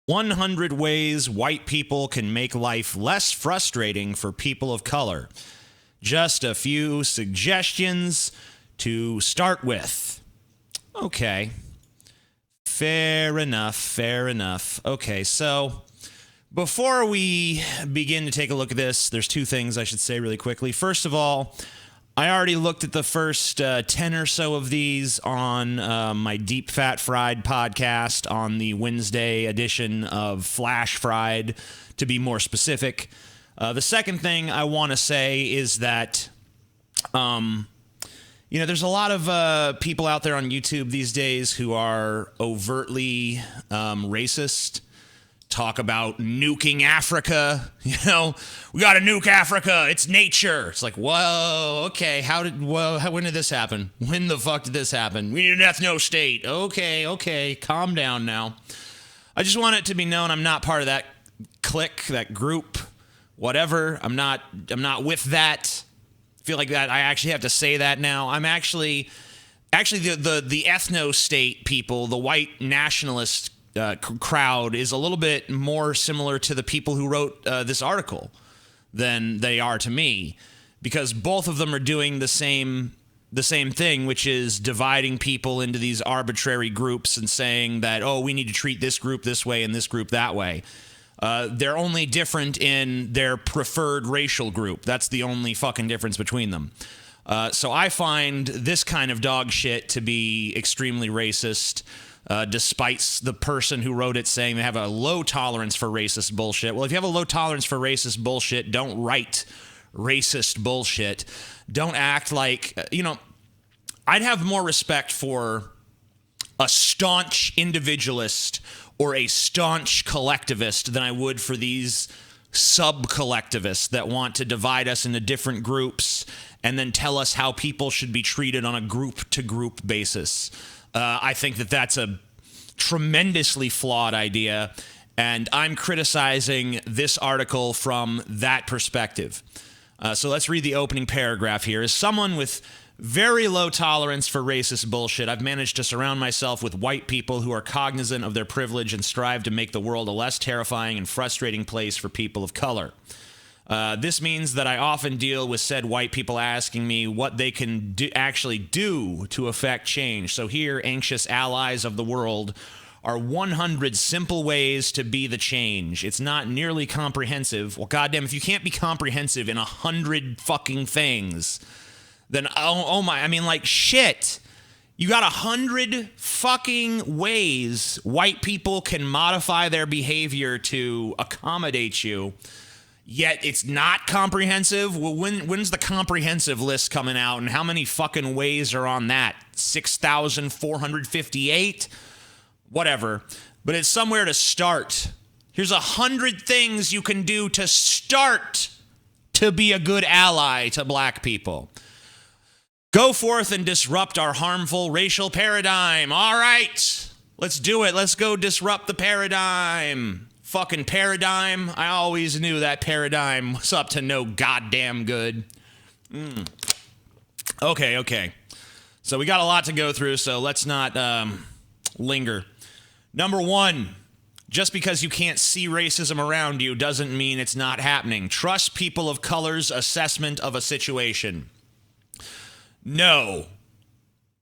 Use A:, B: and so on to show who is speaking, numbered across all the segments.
A: 100 ways white people can make life less frustrating for people of color. Just a few suggestions to start with. Okay. Fair enough, fair enough. Okay, so before we begin to take a look at this, there's two things I should say really quickly. First of all, I already looked at the first 10 or so of these on my Deep Fat Fried podcast on the Wednesday edition of Flash Fried, to be more specific. The second thing I want to say is that, there's a lot of people out there on YouTube these days who are overtly racist. Talk about nuking Africa. We got to nuke Africa. It's nature. It's like, whoa, okay. When did this happen? When the fuck did this happen? We need an ethno state. Okay. Calm down now. I just want it to be known I'm not part of that clique, that group, whatever. I'm not with that. I feel like that I actually have to say that now. I'm actually the ethno state people, the white nationalist crowd is a little bit more similar to the people who wrote this article than they are to me, because both of them are doing the same thing, which is dividing people into these arbitrary groups and saying that, oh, we need to treat this group this way and this group that way. They're only different in their preferred racial group. That's the only fucking difference between them. So I find this kind of dog shit to be extremely racist. Despite the person who wrote it saying they have a low tolerance for racist bullshit. Well, if you have a low tolerance for racist bullshit, don't write racist bullshit. Don't act like, I'd have more respect for a staunch individualist or a staunch collectivist than I would for these sub-collectivists that want to divide us into different groups and then tell us how people should be treated on a group-to-group basis. I think that that's a tremendously flawed idea, and I'm criticizing this article from that perspective. So let's read the opening paragraph here. As someone with very low tolerance for racist bullshit, I've managed to surround myself with white people who are cognizant of their privilege and strive to make the world a less terrifying and frustrating place for people of color. This means that I often deal with said white people asking me what they can actually do to affect change. So here, anxious allies of the world, are 100 simple ways to be the change. It's not nearly comprehensive. Well, goddamn, if you can't be comprehensive in 100 fucking things, then shit. You got 100 fucking ways white people can modify their behavior to accommodate you. Yet it's not comprehensive. Well, when's the comprehensive list coming out, and how many fucking ways are on that? 6,458? Whatever. But it's somewhere to start. Here's 100 things you can do to start to be a good ally to black people. Go forth and disrupt our harmful racial paradigm. All right, let's do it. Let's go disrupt the paradigm. Fucking paradigm. I always knew that paradigm was up to no goddamn good. Okay. So we got a lot to go through, so let's not linger. Number one, just because you can't see racism around you doesn't mean it's not happening. Trust people of color's assessment of a situation. No.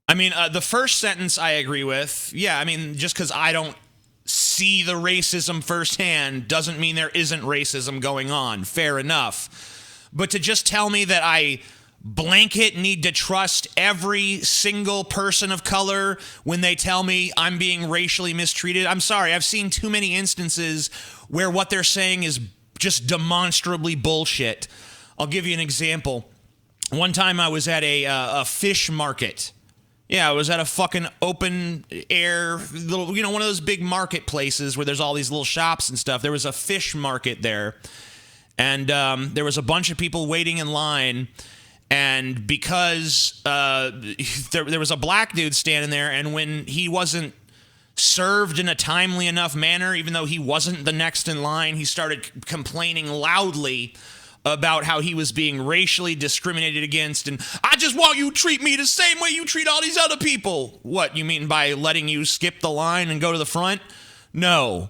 A: The first sentence I agree with. Yeah, just because I don't see the racism firsthand doesn't mean there isn't racism going on. Fair enough. But to just tell me that I blanket need to trust every single person of color when they tell me I'm being racially mistreated, I'm sorry. I've seen too many instances where what they're saying is just demonstrably bullshit. I'll give you an example. One time I was at a fish market. Yeah, I was at a fucking open air, little, one of those big marketplaces where there's all these little shops and stuff. There was a fish market there, and there was a bunch of people waiting in line, and because there was a black dude standing there, and when he wasn't served in a timely enough manner, even though he wasn't the next in line, he started complaining loudly about how he was being racially discriminated against, and I just want you to treat me the same way you treat all these other people. What, you mean by letting you skip the line and go to the front? No.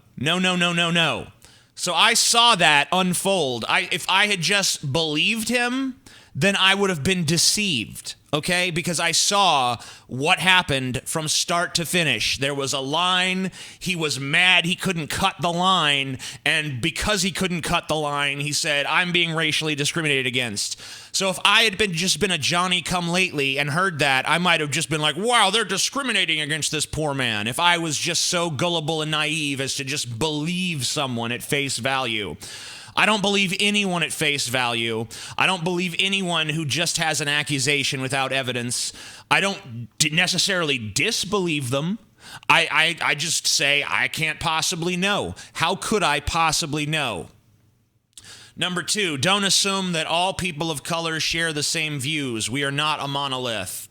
A: So I saw that unfold. If I had just believed him, then I would have been deceived, okay? Because I saw what happened from start to finish. There was a line. He was mad he couldn't cut the line. And because he couldn't cut the line, he said, I'm being racially discriminated against. So if I had just been a Johnny-come-lately and heard that, I might have just been like, wow, they're discriminating against this poor man. If I was just so gullible and naive as to just believe someone at face value. I don't believe anyone at face value. I don't believe anyone who just has an accusation without evidence. I don't necessarily disbelieve them. I just say, I can't possibly know. How could I possibly know? Number 2, don't assume that all people of color share the same views. We are not a monolith.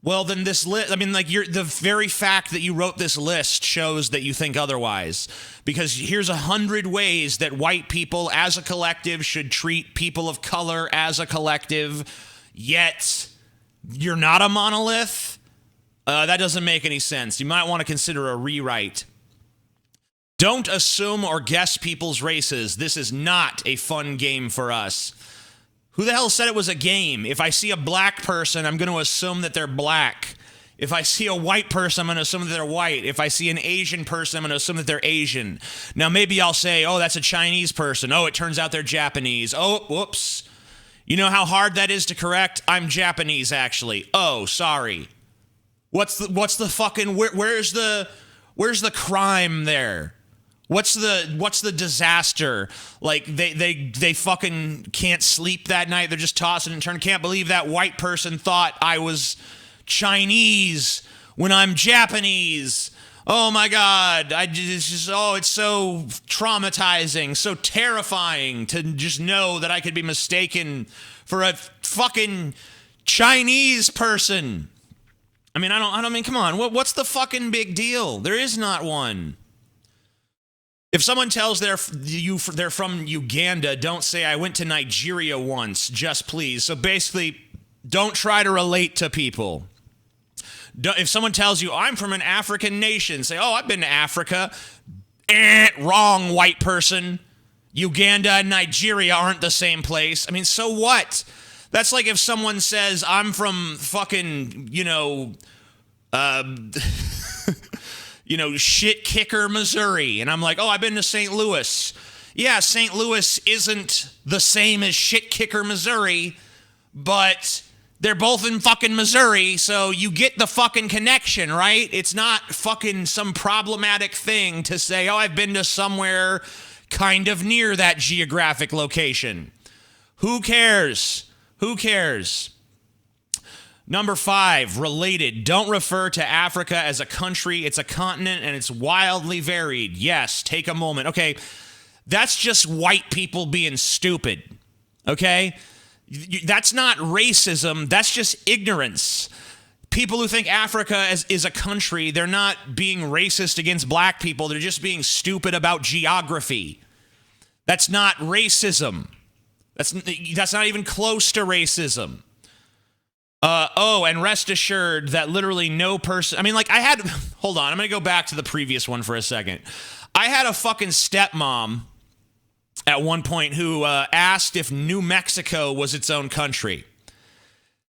A: Well, then this list, I mean, like, the very fact that you wrote this list shows that you think otherwise. Because here's 100 ways that white people as a collective should treat people of color as a collective, yet you're not a monolith? That doesn't make any sense. You might want to consider a rewrite. Don't assume or guess people's races. This is not a fun game for us. Who the hell said it was a game? If I see a black person, I'm going to assume that they're black. If I see a white person, I'm going to assume that they're white. If I see an Asian person, I'm going to assume that they're Asian. Now, maybe I'll say, oh, that's a Chinese person. Oh, it turns out they're Japanese. Oh, whoops. You know how hard that is to correct? I'm Japanese, actually. Oh, sorry. What's the fucking, where's the crime there? What's the disaster? Like, they fucking can't sleep that night. They're just tossing and turning. Can't believe that white person thought I was Chinese when I'm Japanese. Oh my God. It's so traumatizing, so terrifying to just know that I could be mistaken for a fucking Chinese person. I mean, come on. What's the fucking big deal? There is not one. If someone tells they're from Uganda, don't say, I went to Nigeria once, just please. So basically, don't try to relate to people. If someone tells you, I'm from an African nation, say, oh, I've been to Africa. Wrong, white person. Uganda and Nigeria aren't the same place. I mean, so what? That's like if someone says, I'm from fucking, shit kicker, Missouri. And I'm like, oh, I've been to St. Louis. Yeah, St. Louis isn't the same as shit kicker, Missouri, but they're both in fucking Missouri, so you get the fucking connection, right? It's not fucking some problematic thing to say, oh, I've been to somewhere kind of near that geographic location. Who cares? Who cares? Number 5, related. Don't refer to Africa as a country. It's a continent and it's wildly varied. Yes, take a moment. Okay, that's just white people being stupid. Okay? That's not racism. That's just ignorance. People who think Africa is a country, they're not being racist against black people. They're just being stupid about geography. That's not racism. That's not even close to racism. And rest assured that literally no person, hold on, I'm going to go back to the previous one for a second. I had a fucking stepmom at one point who asked if New Mexico was its own country.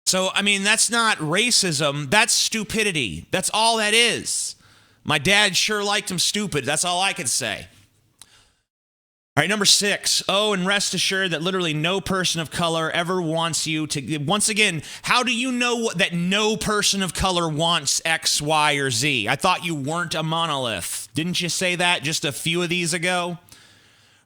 A: So, that's not racism, that's stupidity. That's all that is. My dad sure liked him stupid, that's all I could say. All right, number 6. Oh, and rest assured that literally no person of color ever wants you to... Once again, how do you know that no person of color wants X, Y, or Z? I thought you weren't a monolith. Didn't you say that just a few of these ago?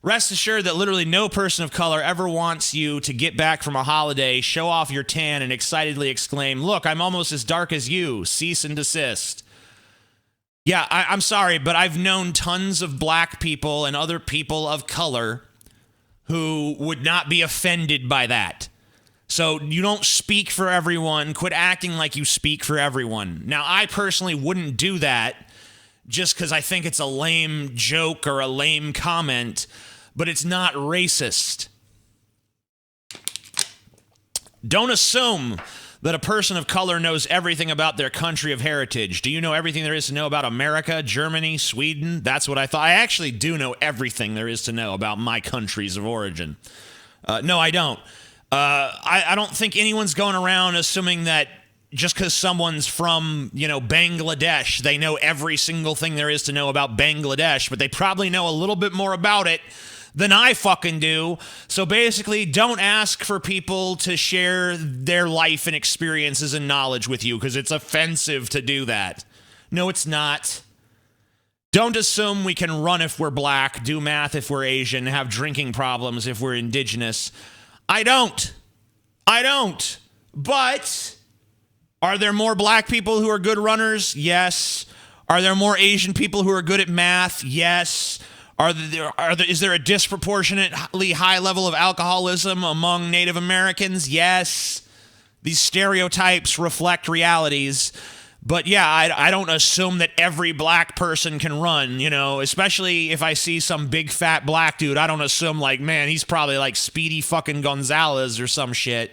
A: Rest assured that literally no person of color ever wants you to get back from a holiday, show off your tan, and excitedly exclaim, look, I'm almost as dark as you. Cease and desist. Yeah, I'm sorry, but I've known tons of black people and other people of color who would not be offended by that. So you don't speak for everyone. Quit acting like you speak for everyone. Now, I personally wouldn't do that just because I think it's a lame joke or a lame comment, but it's not racist. Don't assume that a person of color knows everything about their country of heritage. Do you know everything there is to know about America, Germany, Sweden? That's what I thought. I actually do know everything there is to know about my countries of origin. No, I don't. I don't think anyone's going around assuming that just because someone's from, Bangladesh, they know every single thing there is to know about Bangladesh, but they probably know a little bit more about it than I fucking do. So basically, don't ask for people to share their life and experiences and knowledge with you, because it's offensive to do that. No, it's not. Don't assume we can run if we're black, do math if we're Asian, have drinking problems if we're indigenous. I don't. But are there more black people who are good runners? Yes. Are there more Asian people who are good at math? Yes. Is there a disproportionately high level of alcoholism among Native Americans? Yes. These stereotypes reflect realities. But yeah, I don't assume that every black person can run, especially if I see some big fat black dude. I don't assume man, he's probably like Speedy fucking Gonzalez or some shit.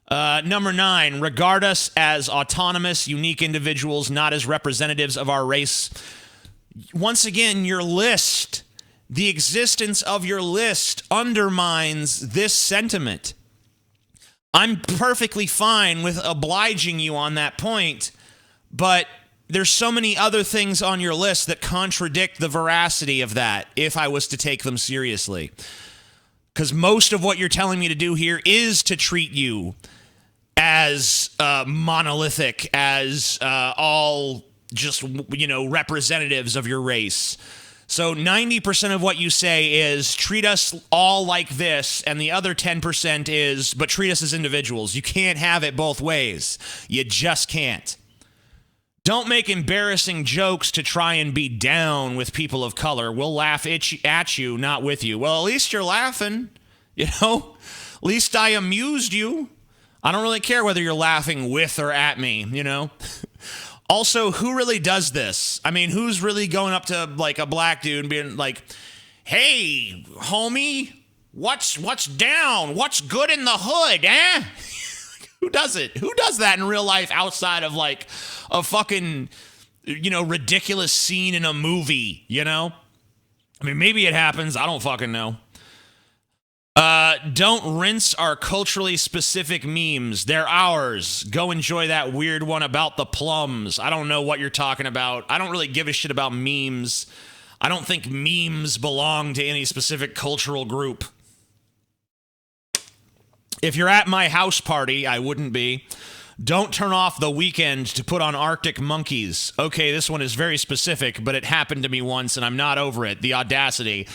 A: Number 9, regard us as autonomous, unique individuals, not as representatives of our race. Once again, your list, the existence of your list undermines this sentiment. I'm perfectly fine with obliging you on that point, but there's so many other things on your list that contradict the veracity of that if I was to take them seriously. Because most of what you're telling me to do here is to treat you as monolithic, as all just, representatives of your race. So 90% of what you say is treat us all like this, and the other 10% is, but treat us as individuals. You can't have it both ways. You just can't. Don't make embarrassing jokes to try and be down with people of color. We'll laugh at you, not with you. Well, at least you're laughing, At least I amused you. I don't really care whether you're laughing with or at me, Also, who really does this? I mean, who's really going up to a black dude and being like, "Hey, homie, what's down? What's good in the hood, eh?" Who does it? Who does that in real life outside of a fucking, ridiculous scene in a movie, I mean, maybe it happens. I don't fucking know. Don't rinse our culturally specific memes. They're ours. Go enjoy that weird one about the plums. I don't know what you're talking about. I don't really give a shit about memes. I don't think memes belong to any specific cultural group. If you're at my house party, I wouldn't be. Don't turn off The Weeknd to put on Arctic Monkeys. Okay, this one is very specific, but it happened to me once and I'm not over it. The audacity.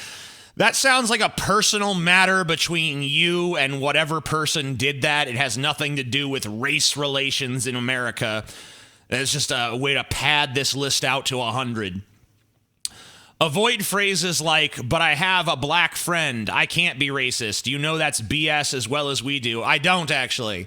A: That sounds like a personal matter between you and whatever person did that. It has nothing to do with race relations in America. It's just a way to pad this list out to 100. Avoid phrases like, "but I have a black friend. I can't be racist." You know that's BS as well as we do. I don't, actually.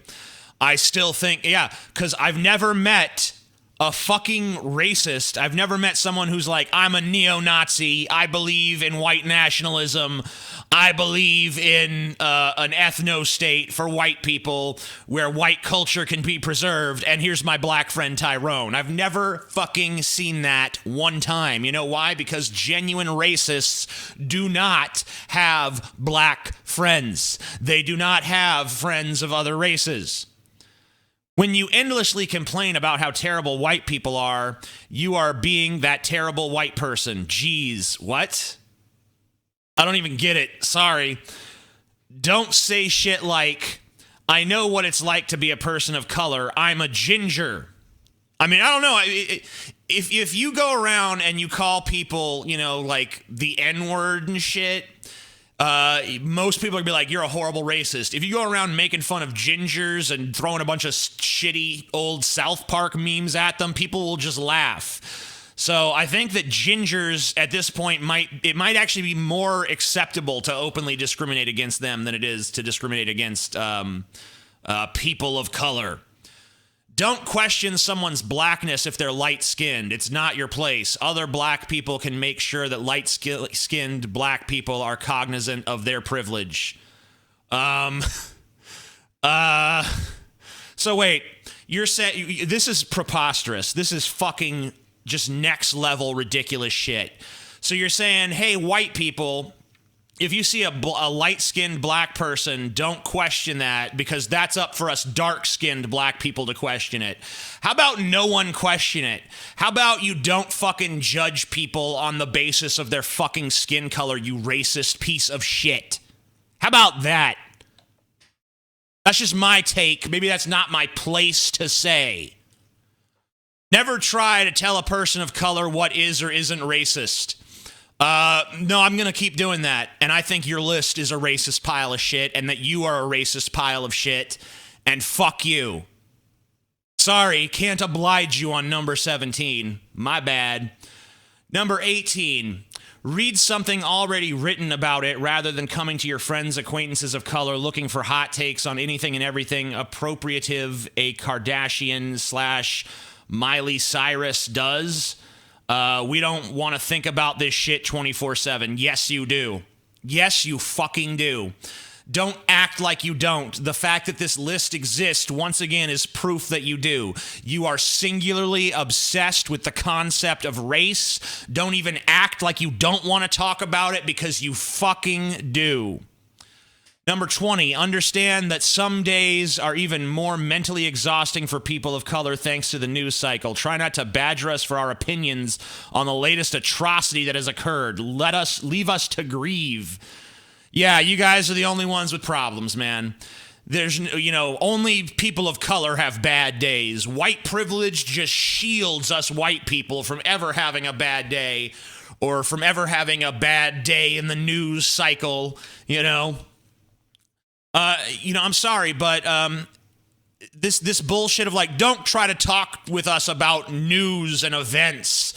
A: I still think, because I've never met a fucking racist. I've never met someone who's like, "I'm a neo-Nazi. I believe in white nationalism. I believe in an ethno-state for white people where white culture can be preserved, and here's my black friend Tyrone." I've never fucking seen that one time. You know why? Because genuine racists do not have black friends. They do not have friends of other races. When you endlessly complain about how terrible white people are, you are being that terrible white person. Jeez, what? I don't even get it. Sorry. Don't say shit like, "I know what it's like to be a person of color. I'm a ginger." I mean, I don't know. If you go around and you call people, the N-word and shit, most people would be like, "You're a horrible racist." If you go around making fun of gingers and throwing a bunch of shitty old South Park memes at them, people will just laugh. So I think that gingers at this point might actually be more acceptable to openly discriminate against them than it is to discriminate against people of color. Don't question someone's blackness if they're light-skinned. It's not your place. Other black people can make sure that light-skinned black people are cognizant of their privilege. So So wait, you're saying this is preposterous. This is fucking just next level ridiculous shit. So you're saying, hey, white people, if you see a light-skinned black person, don't question that because that's up for us dark-skinned black people to question it. How about no one question it? How about you don't fucking judge people on the basis of their fucking skin color, you racist piece of shit? How about that? That's just my take. Maybe that's not my place to say. Never try to tell a person of color what is or isn't racist. No, I'm going to keep doing that. And I think your list is a racist pile of shit and that you are a racist pile of shit. And fuck you. Sorry, can't oblige you on number 17. My bad. Number 18. Read something already written about it rather than coming to your friends, acquaintances of color looking for hot takes on anything and everything appropriative a Kardashian / Miley Cyrus does. We don't want to think about this shit 24/7. Yes, you do. Yes, you fucking do. Don't act like you don't. The fact that this list exists, once again, is proof that you do. You are singularly obsessed with the concept of race. Don't even act like you don't want to talk about it because you fucking do. Number 20, understand that some days are even more mentally exhausting for people of color thanks to the news cycle. Try not to badger us for our opinions on the latest atrocity that has occurred. Leave us to grieve. Yeah, you guys are the only ones with problems, man. There's, only people of color have bad days. White privilege just shields us white people from ever having a bad day or from ever having a bad day in the news cycle, I'm sorry, but this bullshit of don't try to talk with us about news and events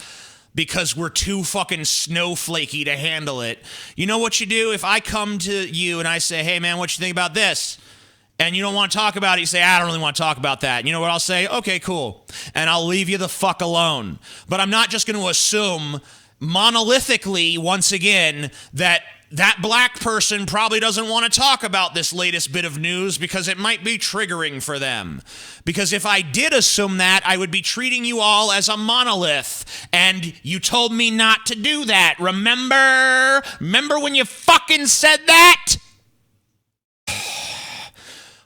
A: because we're too fucking snowflakey to handle it. You know what you do? If I come to you and I say, hey man, what you think about this? And you don't want to talk about it, you say, I don't really want to talk about that. You know what I'll say? Okay, cool. And I'll leave you the fuck alone. But I'm not just going to assume monolithically, once again, that black person probably doesn't want to talk about this latest bit of news because it might be triggering for them. Because if I did assume that, I would be treating you all as a monolith. And you told me not to do that. Remember? Remember when you fucking said that?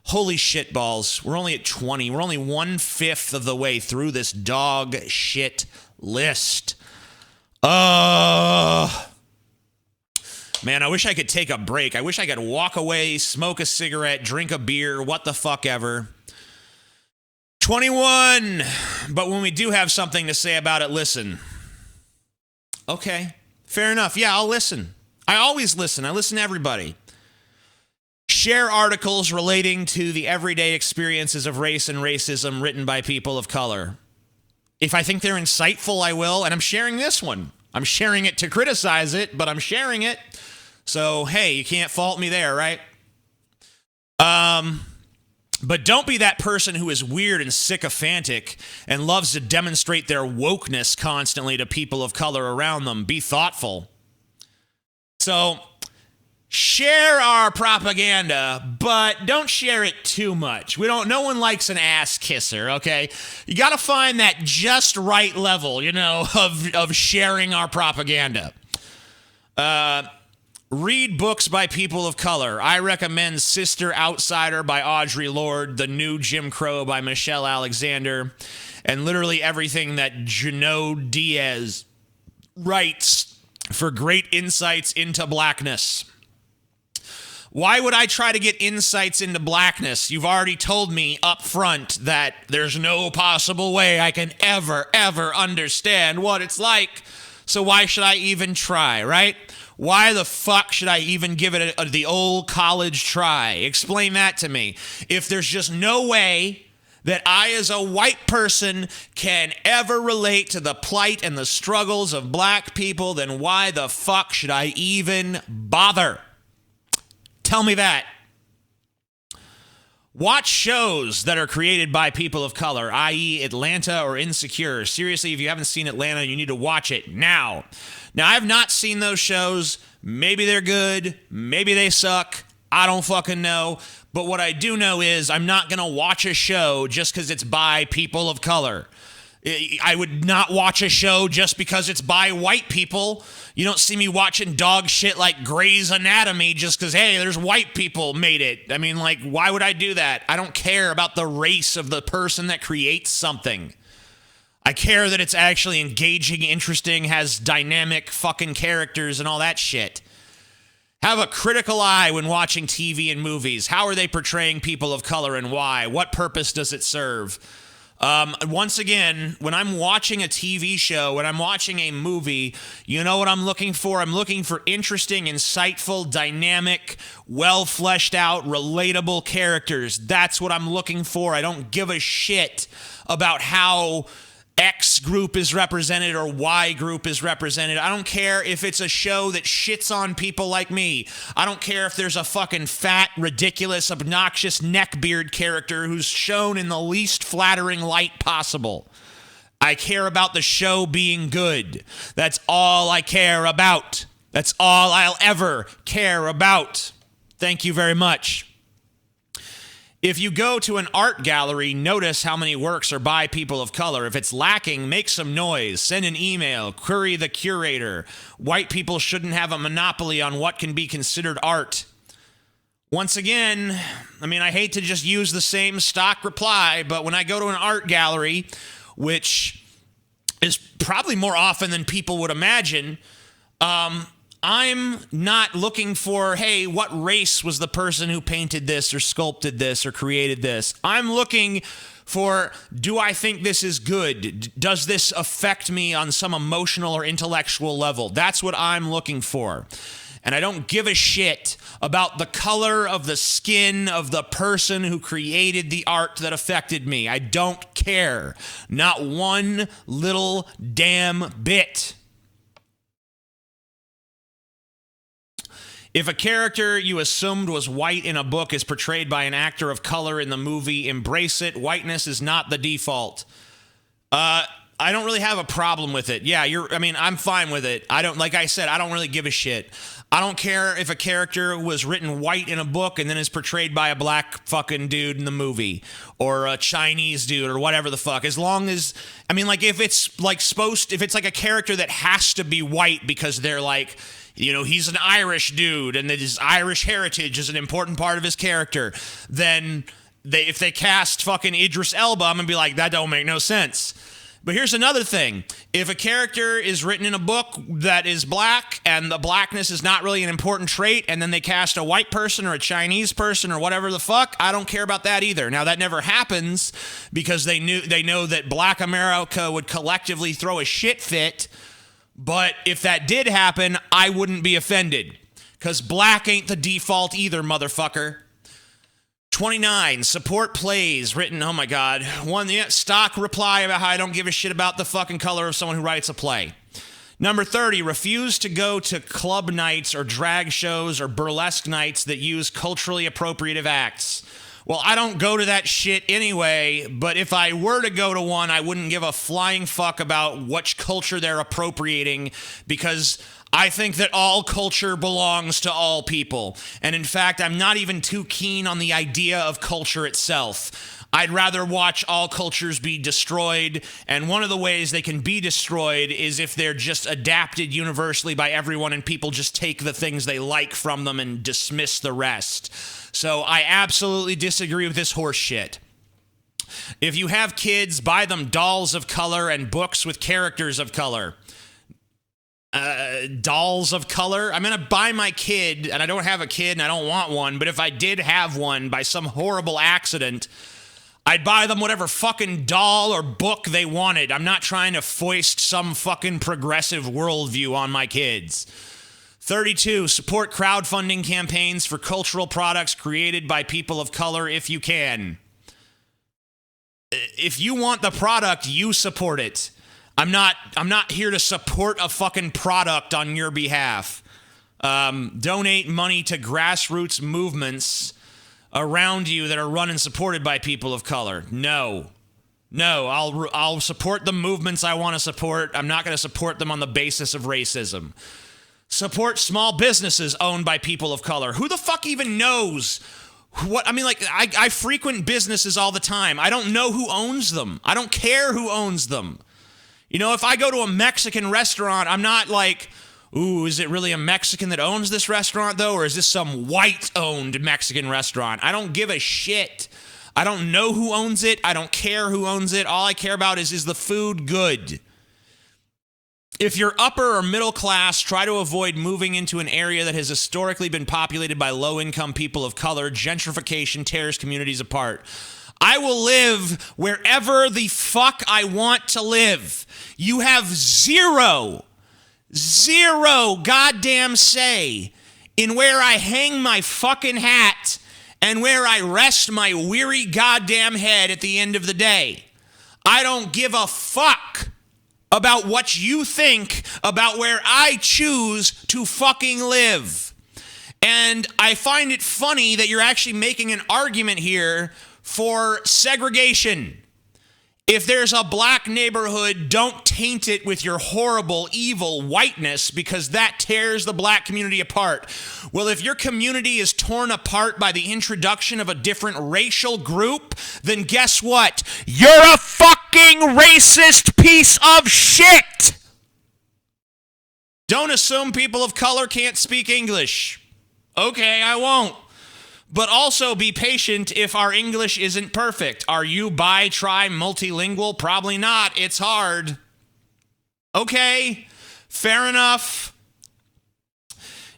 A: Holy shit balls. We're only at 20. We're only 1/5 of the way through this dog shit list. Man, I wish I could take a break. I wish I could walk away, smoke a cigarette, drink a beer, what the fuck ever. 21. But when we do have something to say about it, listen. Okay, fair enough. Yeah, I'll listen. I always listen. I listen to everybody. Share articles relating to the everyday experiences of race and racism written by people of color. If I think they're insightful, I will, and I'm sharing this one. I'm sharing it to criticize it, but I'm sharing it. So, hey, you can't fault me there, right? But don't be that person who is weird and sycophantic and loves to demonstrate their wokeness constantly to people of color around them. Be thoughtful. So, share our propaganda, but don't share it too much. No one likes an ass kisser, okay? You got to find that just right level, of sharing our propaganda. Read books by people of color. I recommend Sister Outsider by Audre Lorde, The New Jim Crow by Michelle Alexander, and literally everything that Junot Diaz writes for great insights into blackness. Why would I try to get insights into blackness? You've already told me up front that there's no possible way I can ever understand what it's like. So why should I even try, right? Why the fuck should I even give it the old college try? Explain that to me. If there's just no way that I as a white person can ever relate to the plight and the struggles of black people, then why the fuck should I even bother? Tell me that. Watch shows that are created by people of color, i.e. Atlanta or Insecure. Seriously, if you haven't seen Atlanta, you need to watch it now. Now, I have not seen those shows. Maybe they're good. Maybe they suck. I don't fucking know. But what I do know is I'm not going to watch a show just because it's by people of color. I would not watch a show just because it's by white people. You don't see me watching dog shit like Grey's Anatomy just because, hey, there's white people made it. I mean, like, why would I do that? I don't care about the race of the person that creates something. I care that it's actually engaging, interesting, has dynamic fucking characters and all that shit. Have a critical eye when watching TV and movies. How are they portraying people of color and why? What purpose does it serve? Once again, when I'm watching a TV show, when I'm watching a movie, you know what I'm looking for? I'm looking for interesting, insightful, dynamic, well fleshed out, relatable characters. That's what I'm looking for. I don't give a shit about how X group is represented or Y group is represented. I don't care if it's a show that shits on people like me. I don't care if there's a fucking fat, ridiculous, obnoxious neckbeard character who's shown in the least flattering light possible. I care about the show being good. That's all I care about. That's all I'll ever care about. Thank you very much. If you go to an art gallery, notice how many works are by people of color. If it's lacking, make some noise, send an email, query the curator. White people shouldn't have a monopoly on what can be considered art. Once again, I mean, I hate to just use the same stock reply, but when I go to an art gallery, which is probably more often than people would imagine, I'm not looking for, hey, what race was the person who painted this or sculpted this or created this? I'm looking for, do I think this is good? Does this affect me on some emotional or intellectual level? That's what I'm looking for. And I don't give a shit about the color of the skin of the person who created the art that affected me. I don't care. Not one little damn bit. If a character you assumed was white in a book is portrayed by an actor of color in the movie, embrace it. Whiteness is not the default. I don't really have a problem with it. Yeah, I'm fine with it. Like I said, I don't really give a shit. I don't care if a character was written white in a book and then is portrayed by a black fucking dude in the movie or a Chinese dude or whatever the fuck. As long as, if it's like if it's like a character that has to be white because they're like, he's an Irish dude and that his Irish heritage is an important part of his character, then if they cast fucking Idris Elba, I'm going to be like, that don't make no sense. But here's another thing. If a character is written in a book that is black and the blackness is not really an important trait, and then they cast a white person or a Chinese person or whatever the fuck, I don't care about that either. Now, that never happens because they know that Black America would collectively throw a shit fit. But if that did happen, I wouldn't be offended. Because black ain't the default either, motherfucker. 29, support plays written, oh my God. Stock reply about how I don't give a shit about the fucking color of someone who writes a play. Number 30, refuse to go to club nights or drag shows or burlesque nights that use culturally appropriative acts. Well, I don't go to that shit anyway, but if I were to go to one, I wouldn't give a flying fuck about which culture they're appropriating because I think that all culture belongs to all people. And in fact, I'm not even too keen on the idea of culture itself. I'd rather watch all cultures be destroyed, and one of the ways they can be destroyed is if they're just adapted universally by everyone and people just take the things they like from them and dismiss the rest. So I absolutely disagree with this horse shit. If you have kids, buy them dolls of color and books with characters of color. Dolls of color? I'm going to buy my kid, and I don't have a kid and I don't want one, but if I did have one by some horrible accident, I'd buy them whatever fucking doll or book they wanted. I'm not trying to foist some fucking progressive worldview on my kids. 32, support crowdfunding campaigns for cultural products created by people of color if you can. If you want the product, you support it. I'm not here to support a fucking product on your behalf. Donate money to grassroots movements around you that are run and supported by people of color. No, I'll support the movements I want to support. I'm not going to support them on the basis of racism. Support small businesses owned by people of color. Who the fuck even knows what? I mean, like, I frequent businesses all the time. I don't know who owns them. I don't care who owns them. You know, if I go to a Mexican restaurant, I'm not like, ooh, is it really a Mexican that owns this restaurant, though? Or is this some white-owned Mexican restaurant? I don't give a shit. I don't know who owns it. I don't care who owns it. All I care about is the food good? If you're upper or middle class, try to avoid moving into an area that has historically been populated by low-income people of color. Gentrification tears communities apart. I will live wherever the fuck I want to live. You have zero goddamn say in where I hang my fucking hat and where I rest my weary goddamn head at the end of the day. I don't give a fuck about what you think about where I choose to fucking live. And I find it funny that you're actually making an argument here for segregation. If there's a black neighborhood, don't taint it with your horrible, evil whiteness, because that tears the black community apart. Well, if your community is torn apart by the introduction of a different racial group, then guess what? You're a fucking racist piece of shit! Don't assume people of color can't speak English. Okay, I won't. But also be patient if our English isn't perfect. Are you bi, tri, multilingual? Probably not. It's hard. Okay, fair enough.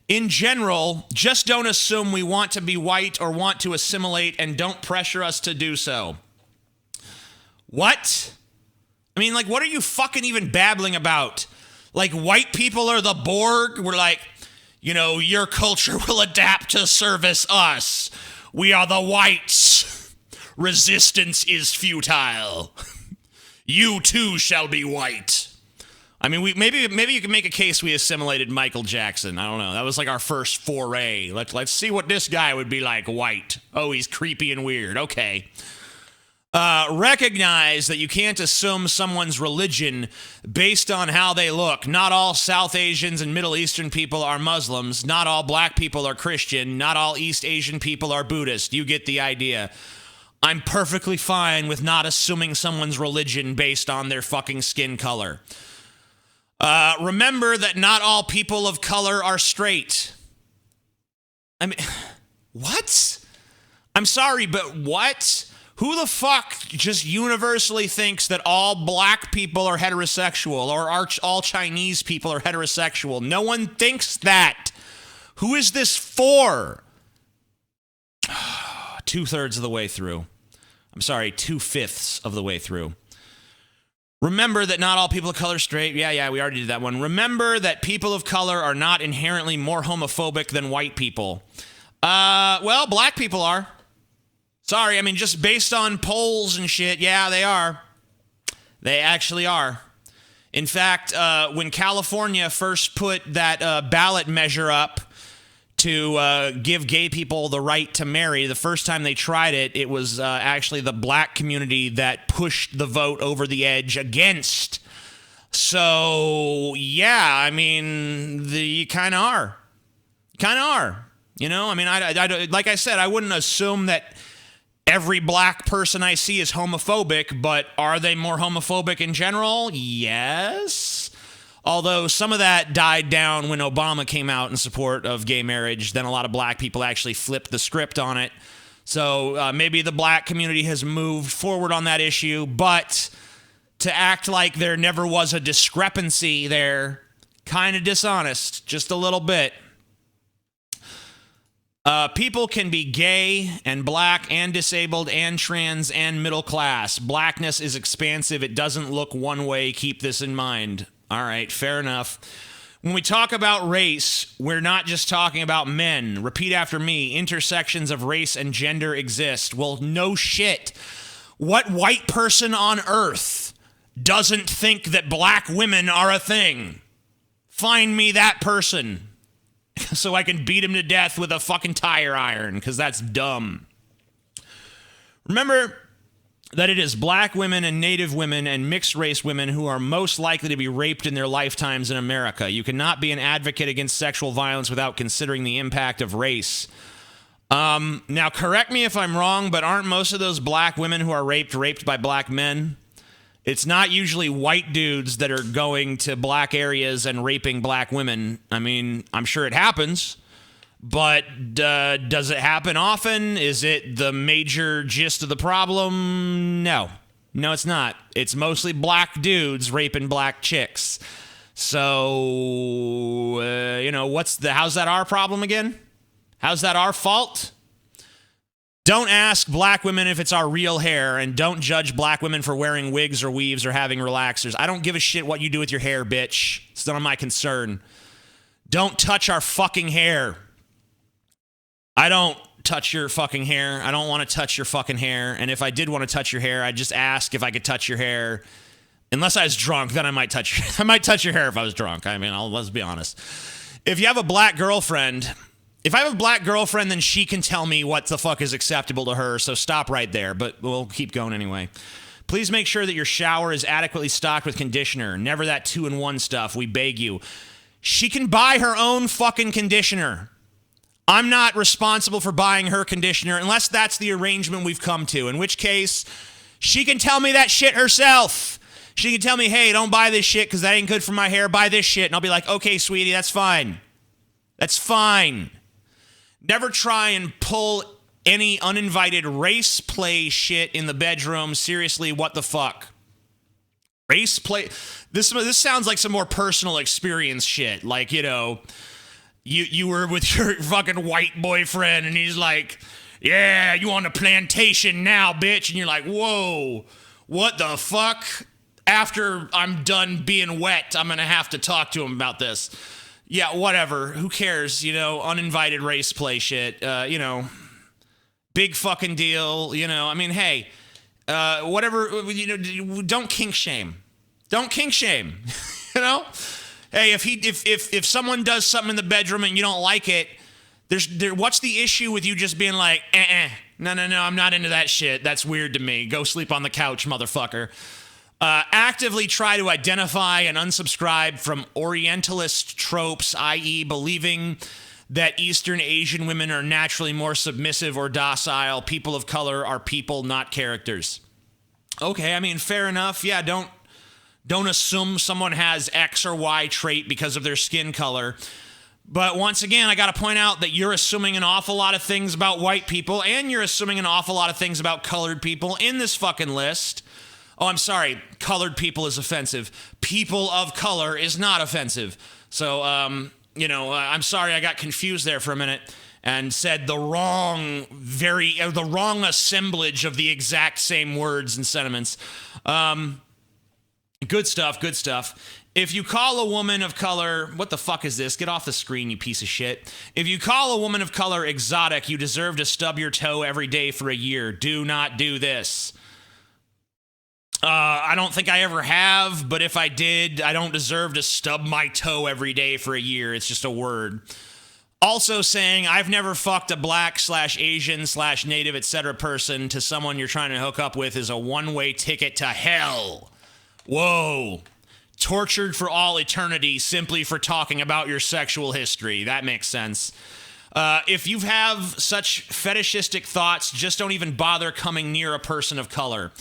A: In general, just don't assume we want to be white or want to assimilate, and don't pressure us to do so. What? I mean, like, what are you fucking even babbling about? Like, white people are the Borg? We're like, you know, your culture will adapt to service us. We are the whites. Resistance is futile. You too shall be white. I mean, maybe you can make a case we assimilated Michael Jackson. I don't know. That was like our first foray. Let's see what this guy would be like white. Oh, he's creepy and weird. Okay. Recognize that you can't assume someone's religion based on how they look. Not all South Asians and Middle Eastern people are Muslims. Not all black people are Christian. Not all East Asian people are Buddhist. You get the idea. I'm perfectly fine with not assuming someone's religion based on their fucking skin color. Remember that not all people of color are straight. I mean, what? I'm sorry, but what? Who the fuck just universally thinks that all black people are heterosexual or all Chinese people are heterosexual? No one thinks that. Who is this for? 2/3 of the way through. I'm sorry, 2/5 of the way through. Remember that not all people of color are straight. Yeah, we already did that one. Remember that people of color are not inherently more homophobic than white people. Well, black people are. Sorry, I mean, just based on polls and shit, yeah, they are. They actually are. In fact, when California first put that ballot measure up to give gay people the right to marry, the first time they tried it, it was actually the black community that pushed the vote over the edge against. So, yeah, I mean, you kind of are. Kind of are. You know, I mean, I like I said, I wouldn't assume that every black person I see is homophobic, but are they more homophobic in general? Yes. Although some of that died down when Obama came out in support of gay marriage, then a lot of black people actually flipped the script on it. So maybe the black community has moved forward on that issue, but to act like there never was a discrepancy there, kind of dishonest, just a little bit. People can be gay and black and disabled and trans and middle class. Blackness is expansive. It doesn't look one way. Keep this in mind. All right, fair enough. When we talk about race, we're not just talking about men. Repeat after me. Intersections of race and gender exist. Well, no shit. What white person on earth doesn't think that black women are a thing? Find me that person so I can beat him to death with a fucking tire iron, because that's dumb. Remember, that it is black women and native women and mixed race women who are most likely to be raped in their lifetimes in America. You cannot be an advocate against sexual violence without considering the impact of race. Now, correct me if I'm wrong, but aren't most of those black women who are raped by black men? It's not usually white dudes that are going to black areas and raping black women. I mean, I'm sure it happens. But does it happen often? Is it the major gist of the problem? No. No, it's not. It's mostly black dudes raping black chicks. So, how's that our problem again? How's that our fault? Don't ask black women if it's our real hair, and don't judge black women for wearing wigs or weaves or having relaxers. I don't give a shit what you do with your hair, bitch. It's none of my concern. Don't touch our fucking hair. I don't touch your fucking hair. I don't want to touch your fucking hair. And if I did want to touch your hair, I'd just ask if I could touch your hair. Unless I was drunk, then I might touch your hair if I was drunk. I mean, let's be honest. If you have a black girlfriend, if I have a black girlfriend, then she can tell me what the fuck is acceptable to her. So stop right there, but we'll keep going anyway. Please make sure that your shower is adequately stocked with conditioner. Never that 2-in-1 stuff. We beg you. She can buy her own fucking conditioner. I'm not responsible for buying her conditioner unless that's the arrangement we've come to, in which case she can tell me that shit herself. She can tell me, hey, don't buy this shit because that ain't good for my hair. Buy this shit. And I'll be like, okay, sweetie, that's fine. That's fine. Never try and pull any uninvited race play shit in the bedroom. Seriously, what the fuck? Race play? This sounds like some more personal experience shit. Like, You were with your fucking white boyfriend, and he's like, yeah, you on the plantation now, bitch. And you're like, whoa, what the fuck? After I'm done being wet, I'm going to have to talk to him about this. Yeah, whatever. Who cares? Uninvited race play shit. Big fucking deal. I mean, hey, whatever. Don't kink shame. Don't kink shame. Hey, if someone does something in the bedroom and you don't like it, what's the issue with you just being like, no, I'm not into that shit. That's weird to me. Go sleep on the couch, motherfucker. Actively try to identify and unsubscribe from Orientalist tropes, i.e. believing that Eastern Asian women are naturally more submissive or docile. People of color are people, not characters. Okay, I mean, fair enough. Yeah, don't assume someone has X or Y trait because of their skin color. But once again, I got to point out that you're assuming an awful lot of things about white people, and you're assuming an awful lot of things about colored people in this fucking list. Oh, I'm sorry. Colored people is offensive. People of color is not offensive. So, I'm sorry I got confused there for a minute and said the wrong assemblage of the exact same words and sentiments. Good stuff. If you call a woman of color, what the fuck is this? Get off the screen, you piece of shit. If you call a woman of color exotic, you deserve to stub your toe every day for a year. Do not do this. I don't think I ever have, but if I did, I don't deserve to stub my toe every day for a year. It's just a word. Also saying, I've never fucked a black/Asian/native, etc. person to someone you're trying to hook up with is a one-way ticket to hell. Whoa. Tortured for all eternity simply for talking about your sexual history. That makes sense. If you have such fetishistic thoughts, just don't even bother coming near a person of color.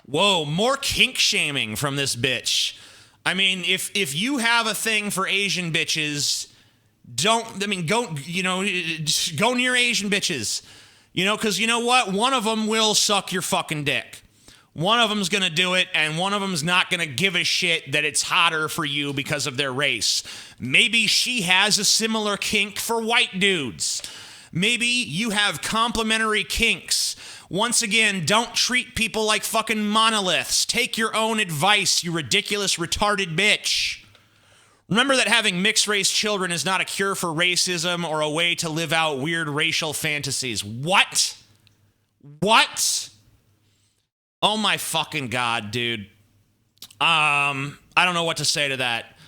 A: Whoa, more kink shaming from this bitch. I mean, if you have a thing for Asian bitches, go near Asian bitches. Because you know what? One of them will suck your fucking dick. One of them's going to do it, and one of them's not going to give a shit that it's hotter for you because of their race. Maybe she has a similar kink for white dudes. Maybe you have complementary kinks. Once again, don't treat people like fucking monoliths. Take your own advice, you ridiculous, retarded bitch. Remember that having mixed-race children is not a cure for racism or a way to live out weird racial fantasies. What? Oh my fucking God, dude. I don't know what to say to that.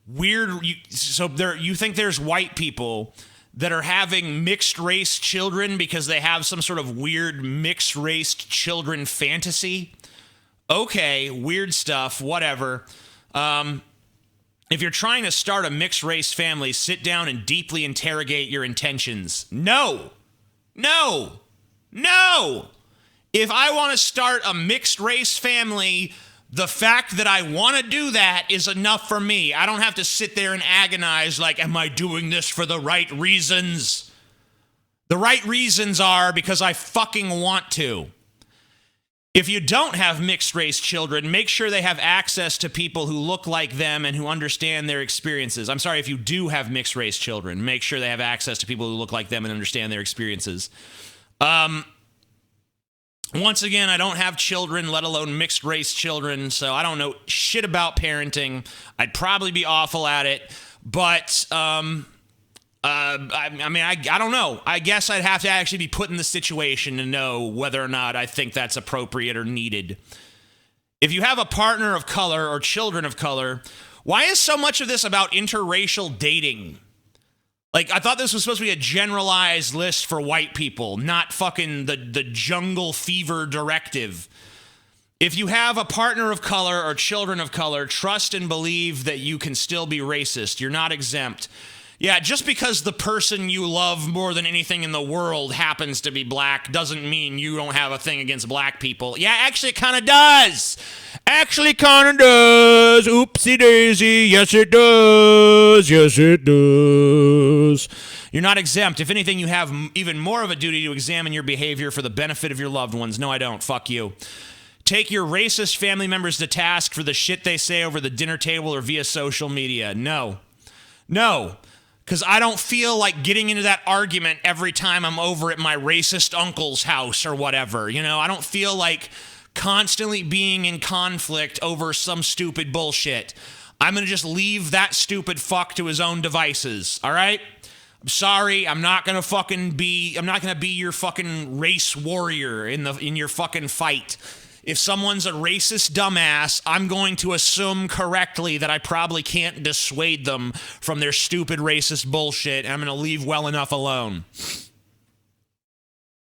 A: You think there's white people that are having mixed race children because they have some sort of weird mixed race children fantasy. Okay, weird stuff, whatever. If you're trying to start a mixed race family, sit down and deeply interrogate your intentions. No. If I want to start a mixed race family, the fact that I want to do that is enough for me. I don't have to sit there and agonize like, am I doing this for the right reasons? The right reasons are because I fucking want to. If you don't have mixed race children, make sure they have access to people who look like them and who understand their experiences. I'm sorry, if you do have mixed race children, make sure they have access to people who look like them and understand their experiences. Once again, I don't have children, let alone mixed race children, so I don't know shit about parenting. I'd probably be awful at it, but I don't know. I guess I'd have to actually be put in the situation to know whether or not I think that's appropriate or needed. If you have a partner of color or children of color, why is so much of this about interracial dating? Like, I thought this was supposed to be a generalized list for white people, not fucking the jungle fever directive. If you have a partner of color or children of color, trust and believe that you can still be racist. You're not exempt. Yeah, just because the person you love more than anything in the world happens to be black doesn't mean you don't have a thing against black people. Yeah, actually, it kind of does. Actually, kind of does. Oopsie daisy. Yes, it does. Yes, it does. You're not exempt. If anything, you have even more of a duty to examine your behavior for the benefit of your loved ones. No, I don't. Fuck you. Take your racist family members to task for the shit they say over the dinner table or via social media. No. Because I don't feel like getting into that argument every time I'm over at my racist uncle's house or whatever. You know, I don't feel like constantly being in conflict over some stupid bullshit. I'm going to just leave that stupid fuck to his own devices, all right? I'm sorry, I'm not going to be your fucking race warrior in your fucking fight. If someone's a racist dumbass, I'm going to assume correctly that I probably can't dissuade them from their stupid racist bullshit, and I'm going to leave well enough alone.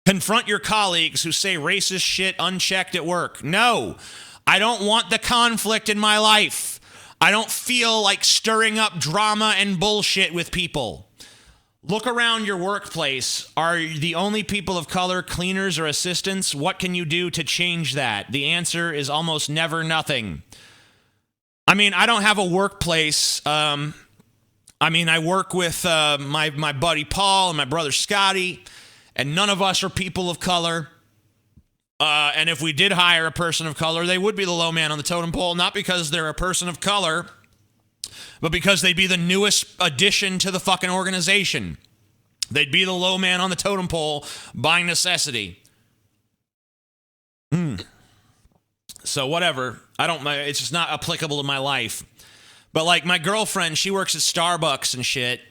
A: Confront your colleagues who say racist shit unchecked at work. No, I don't want the conflict in my life. I don't feel like stirring up drama and bullshit with people. Look around your workplace. Are the only people of color cleaners or assistants? What can you do to change that? The answer is almost never nothing. I mean, I don't have a workplace. I work with my buddy Paul and my brother Scotty, and none of us are people of color. And if we did hire a person of color, they would be the low man on the totem pole, not because they're a person of color, but because they'd be the newest addition to the fucking organization. They'd be the low man on the totem pole by necessity. So whatever. It's just not applicable to my life. But like my girlfriend, she works at Starbucks and shit.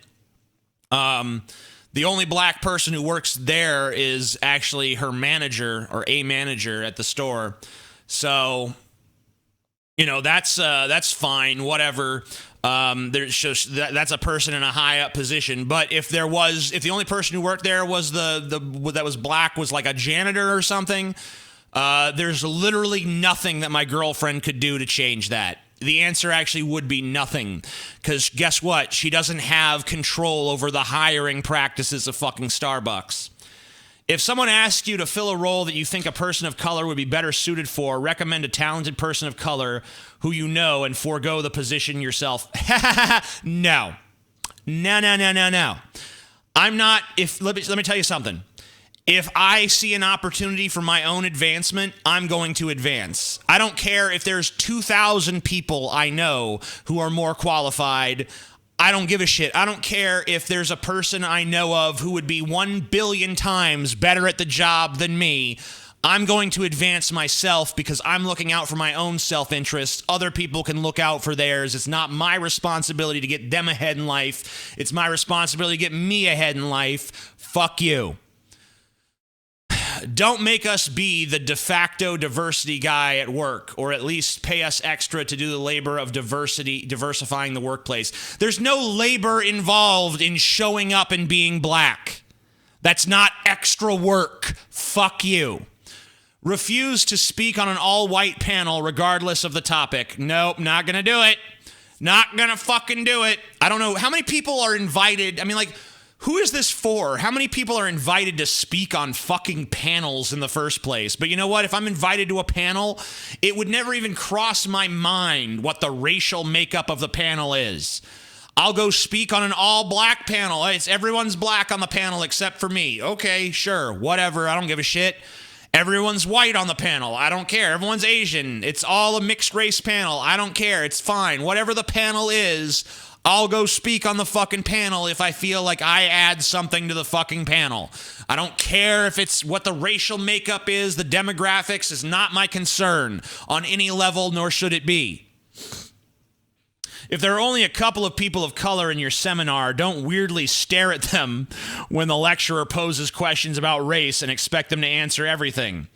A: The only black person who works there is actually her manager or a manager at the store. So, you know, that's fine, whatever. There's just that's a person in a high up position. But if the only person who worked there was that was black was like a janitor or something, there's literally nothing that my girlfriend could do to change that. The answer actually would be nothing, because guess what? She doesn't have control over the hiring practices of fucking Starbucks. If someone asks you to fill a role that you think a person of color would be better suited for, recommend a talented person of color who you know and forego the position yourself. No. I'm not, let me tell you something. If I see an opportunity for my own advancement, I'm going to advance. I don't care if there's 2,000 people I know who are more qualified. I don't give a shit. I don't care if there's a person I know of who would be 1 billion times better at the job than me. I'm going to advance myself because I'm looking out for my own self-interest. Other people can look out for theirs. It's not my responsibility to get them ahead in life. It's my responsibility to get me ahead in life. Fuck you. don't make us be the de facto diversity guy at work, or at least pay us extra to do the labor of diversifying the workplace. There's no labor involved in showing up and being black. That's not extra work. Fuck you. Refuse to speak on an all-white panel regardless of the topic. Nope, not gonna do it. Not gonna fucking do it. I don't know. How many people are invited? I mean, like, who is this for? How many people are invited to speak on fucking panels in the first place? But you know what? If I'm invited to a panel, it would never even cross my mind what the racial makeup of the panel is. I'll go speak on an all-black panel. It's everyone's black on the panel except for me. Okay, sure, whatever. I don't give a shit. Everyone's white on the panel. I don't care. Everyone's Asian. It's all a mixed race panel. I don't care. It's fine. Whatever the panel is, I'll go speak on the fucking panel if I feel like I add something to the fucking panel. I don't care if it's what the racial makeup is. The demographics is not my concern on any level, nor should it be. If there are only a couple of people of color in your seminar, don't weirdly stare at them when the lecturer poses questions about race and expect them to answer everything.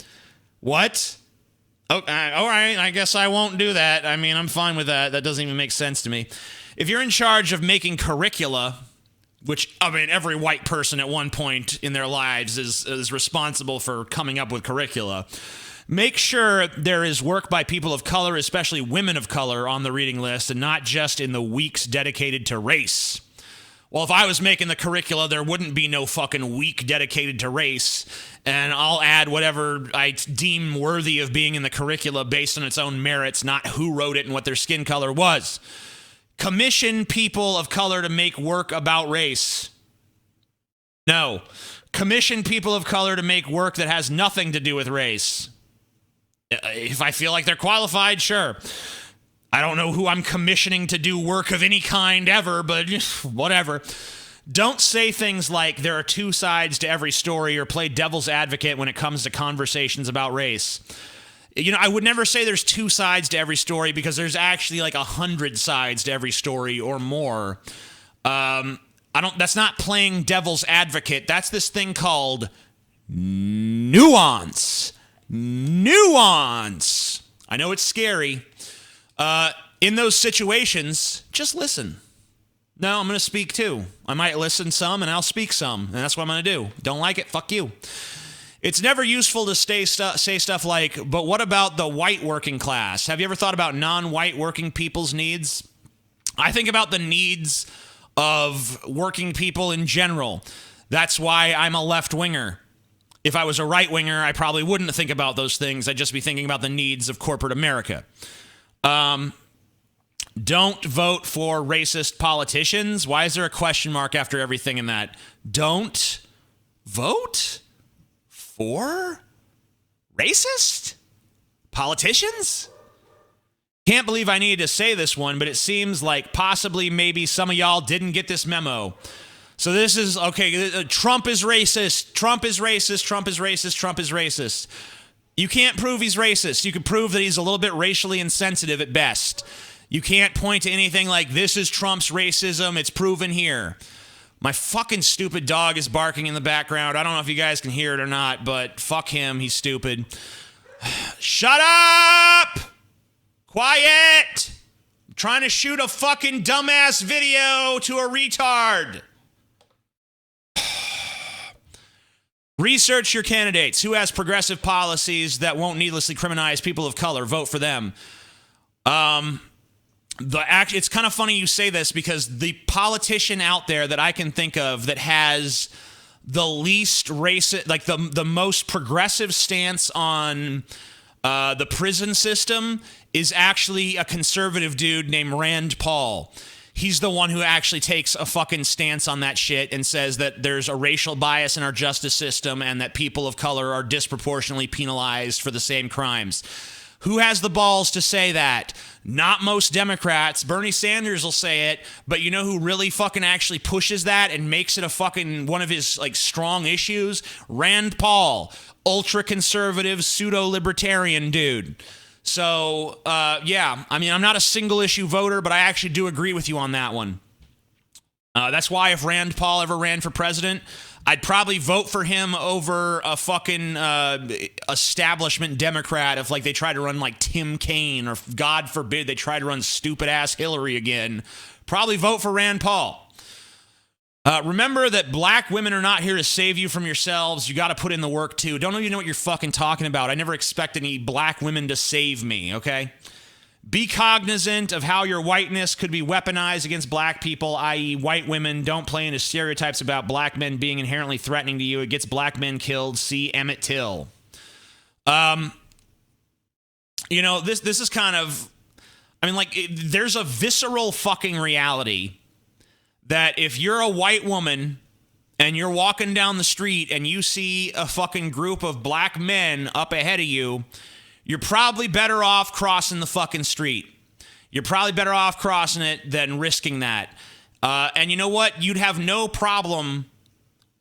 A: What? Oh, all right, I guess I won't do that. I mean, I'm fine with that. That doesn't even make sense to me. If you're in charge of making curricula, which, I mean, every white person at one point in their lives is responsible for coming up with curricula, make sure there is work by people of color, especially women of color, on the reading list, and not just in the weeks dedicated to race. Well, if I was making the curricula, there wouldn't be no fucking week dedicated to race, and I'll add whatever I deem worthy of being in the curricula based on its own merits, not who wrote it and what their skin color was. Commission people of color to make work about race. No. Commission people of color to make work that has nothing to do with race. If I feel like they're qualified, sure. I don't know who I'm commissioning to do work of any kind ever, but whatever. Don't say things like there are two sides to every story or play devil's advocate when it comes to conversations about race. You know, I would never say there's two sides to every story because there's actually like 100 sides to every story or more. That's not playing devil's advocate. That's this thing called nuance. Nuance. I know it's scary. In those situations, just listen. No, I'm going to speak too. I might listen some and I'll speak some, and that's what I'm going to do. Don't like it? Fuck you. It's never useful to say stuff like, but what about the white working class? Have you ever thought about non-white working people's needs? I think about the needs of working people in general. That's why I'm a left-winger. If I was a right-winger, I probably wouldn't think about those things. I'd just be thinking about the needs of corporate America. Don't vote for racist politicians. Why is there a question mark after everything in that? Don't vote for racist politicians? Can't believe I needed to say this one, but it seems like possibly maybe some of y'all didn't get this memo. So this is, okay, Trump is racist, Trump is racist, Trump is racist, Trump is racist. You can't prove he's racist. You can prove that he's a little bit racially insensitive at best. You can't point to anything like, this is Trump's racism, it's proven here. My fucking stupid dog is barking in the background. I don't know if you guys can hear it or not, but fuck him, he's stupid. Shut up! Quiet! I'm trying to shoot a fucking dumbass video to a retard. Research your candidates. Who has progressive policies that won't needlessly criminalize people of color? Vote for them. It's kind of funny you say this because the politician out there that I can think of that has the least racist, like the most progressive stance on the prison system is actually a conservative dude named Rand Paul. He's the one who actually takes a fucking stance on that shit and says that there's a racial bias in our justice system and that people of color are disproportionately penalized for the same crimes. Who has the balls to say that? Not most Democrats. Bernie Sanders will say it, but you know who really fucking actually pushes that and makes it a fucking one of his like strong issues? Rand Paul, ultra-conservative, pseudo-libertarian dude. So, yeah, I mean, I'm not a single issue voter, but I actually do agree with you on that one. That's why if Rand Paul ever ran for president, I'd probably vote for him over a fucking establishment Democrat if, like, they try to run, like, Tim Kaine, or God forbid they try to run stupid-ass Hillary again. Probably vote for Rand Paul. Remember that black women are not here to save you from yourselves. You got to put in the work, too. Don't even know what you're fucking talking about. I never expect any black women to save me, okay? Be cognizant of how your whiteness could be weaponized against black people, i.e. white women. Don't play into stereotypes about black men being inherently threatening to you. It gets black men killed. See Emmett Till. You know, this is kind of, I mean, like, there's a visceral fucking reality that if you're a white woman and you're walking down the street and you see a fucking group of black men up ahead of you, you're probably better off crossing the fucking street. You're probably better off crossing it than risking that. And you know what? You'd have no problem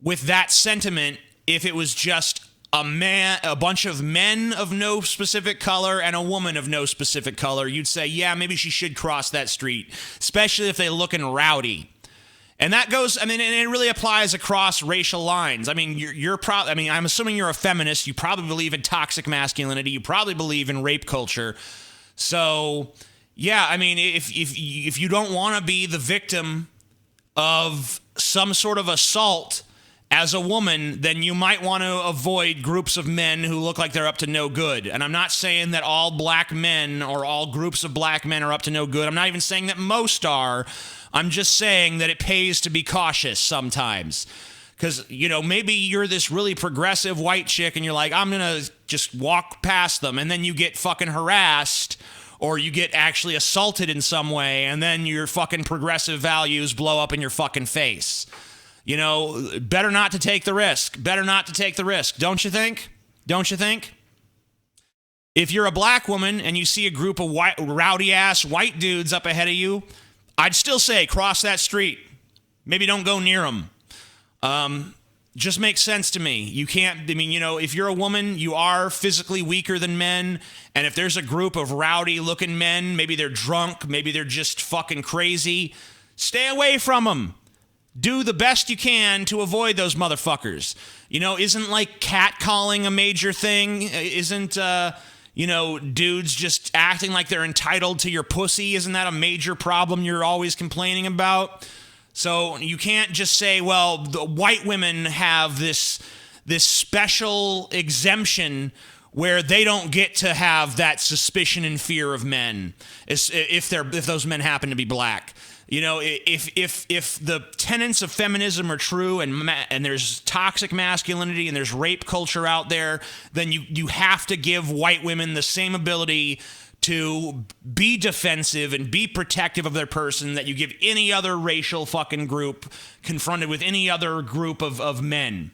A: with that sentiment if it was just a bunch of men of no specific color and a woman of no specific color. You'd say, yeah, maybe she should cross that street, especially if they're looking rowdy. And that goes, I mean, and it really applies across racial lines. I mean, I'm assuming you're a feminist. You probably believe in toxic masculinity. You probably believe in rape culture. So, yeah, I mean, if you don't want to be the victim of some sort of assault as a woman, then you might want to avoid groups of men who look like they're up to no good. And I'm not saying that all black men or all groups of black men are up to no good. I'm not even saying that most are. I'm just saying that it pays to be cautious sometimes. Because, you know, maybe you're this really progressive white chick and you're like, I'm going to just walk past them. And then you get fucking harassed or you get actually assaulted in some way. And then your fucking progressive values blow up in your fucking face. You know, better not to take the risk. Better not to take the risk. Don't you think? Don't you think? If you're a black woman and you see a group of rowdy-ass white dudes up ahead of you, I'd still say cross that street. Maybe don't go near them. Just makes sense to me. You can't, I mean, you know, if you're a woman, you are physically weaker than men. And if there's a group of rowdy looking men, maybe they're drunk, maybe they're just fucking crazy, stay away from them. Do the best you can to avoid those motherfuckers. You know, isn't like catcalling a major thing? Isn't, you know, dudes just acting like they're entitled to your pussy? Isn't that a major problem you're always complaining about? So you can't just say, well, the white women have this special exemption where they don't get to have that suspicion and fear of men if those men happen to be black. You know, if the tenets of feminism are true and there's toxic masculinity and there's rape culture out there, then you have to give white women the same ability to be defensive and be protective of their person that you give any other racial fucking group confronted with any other group of men.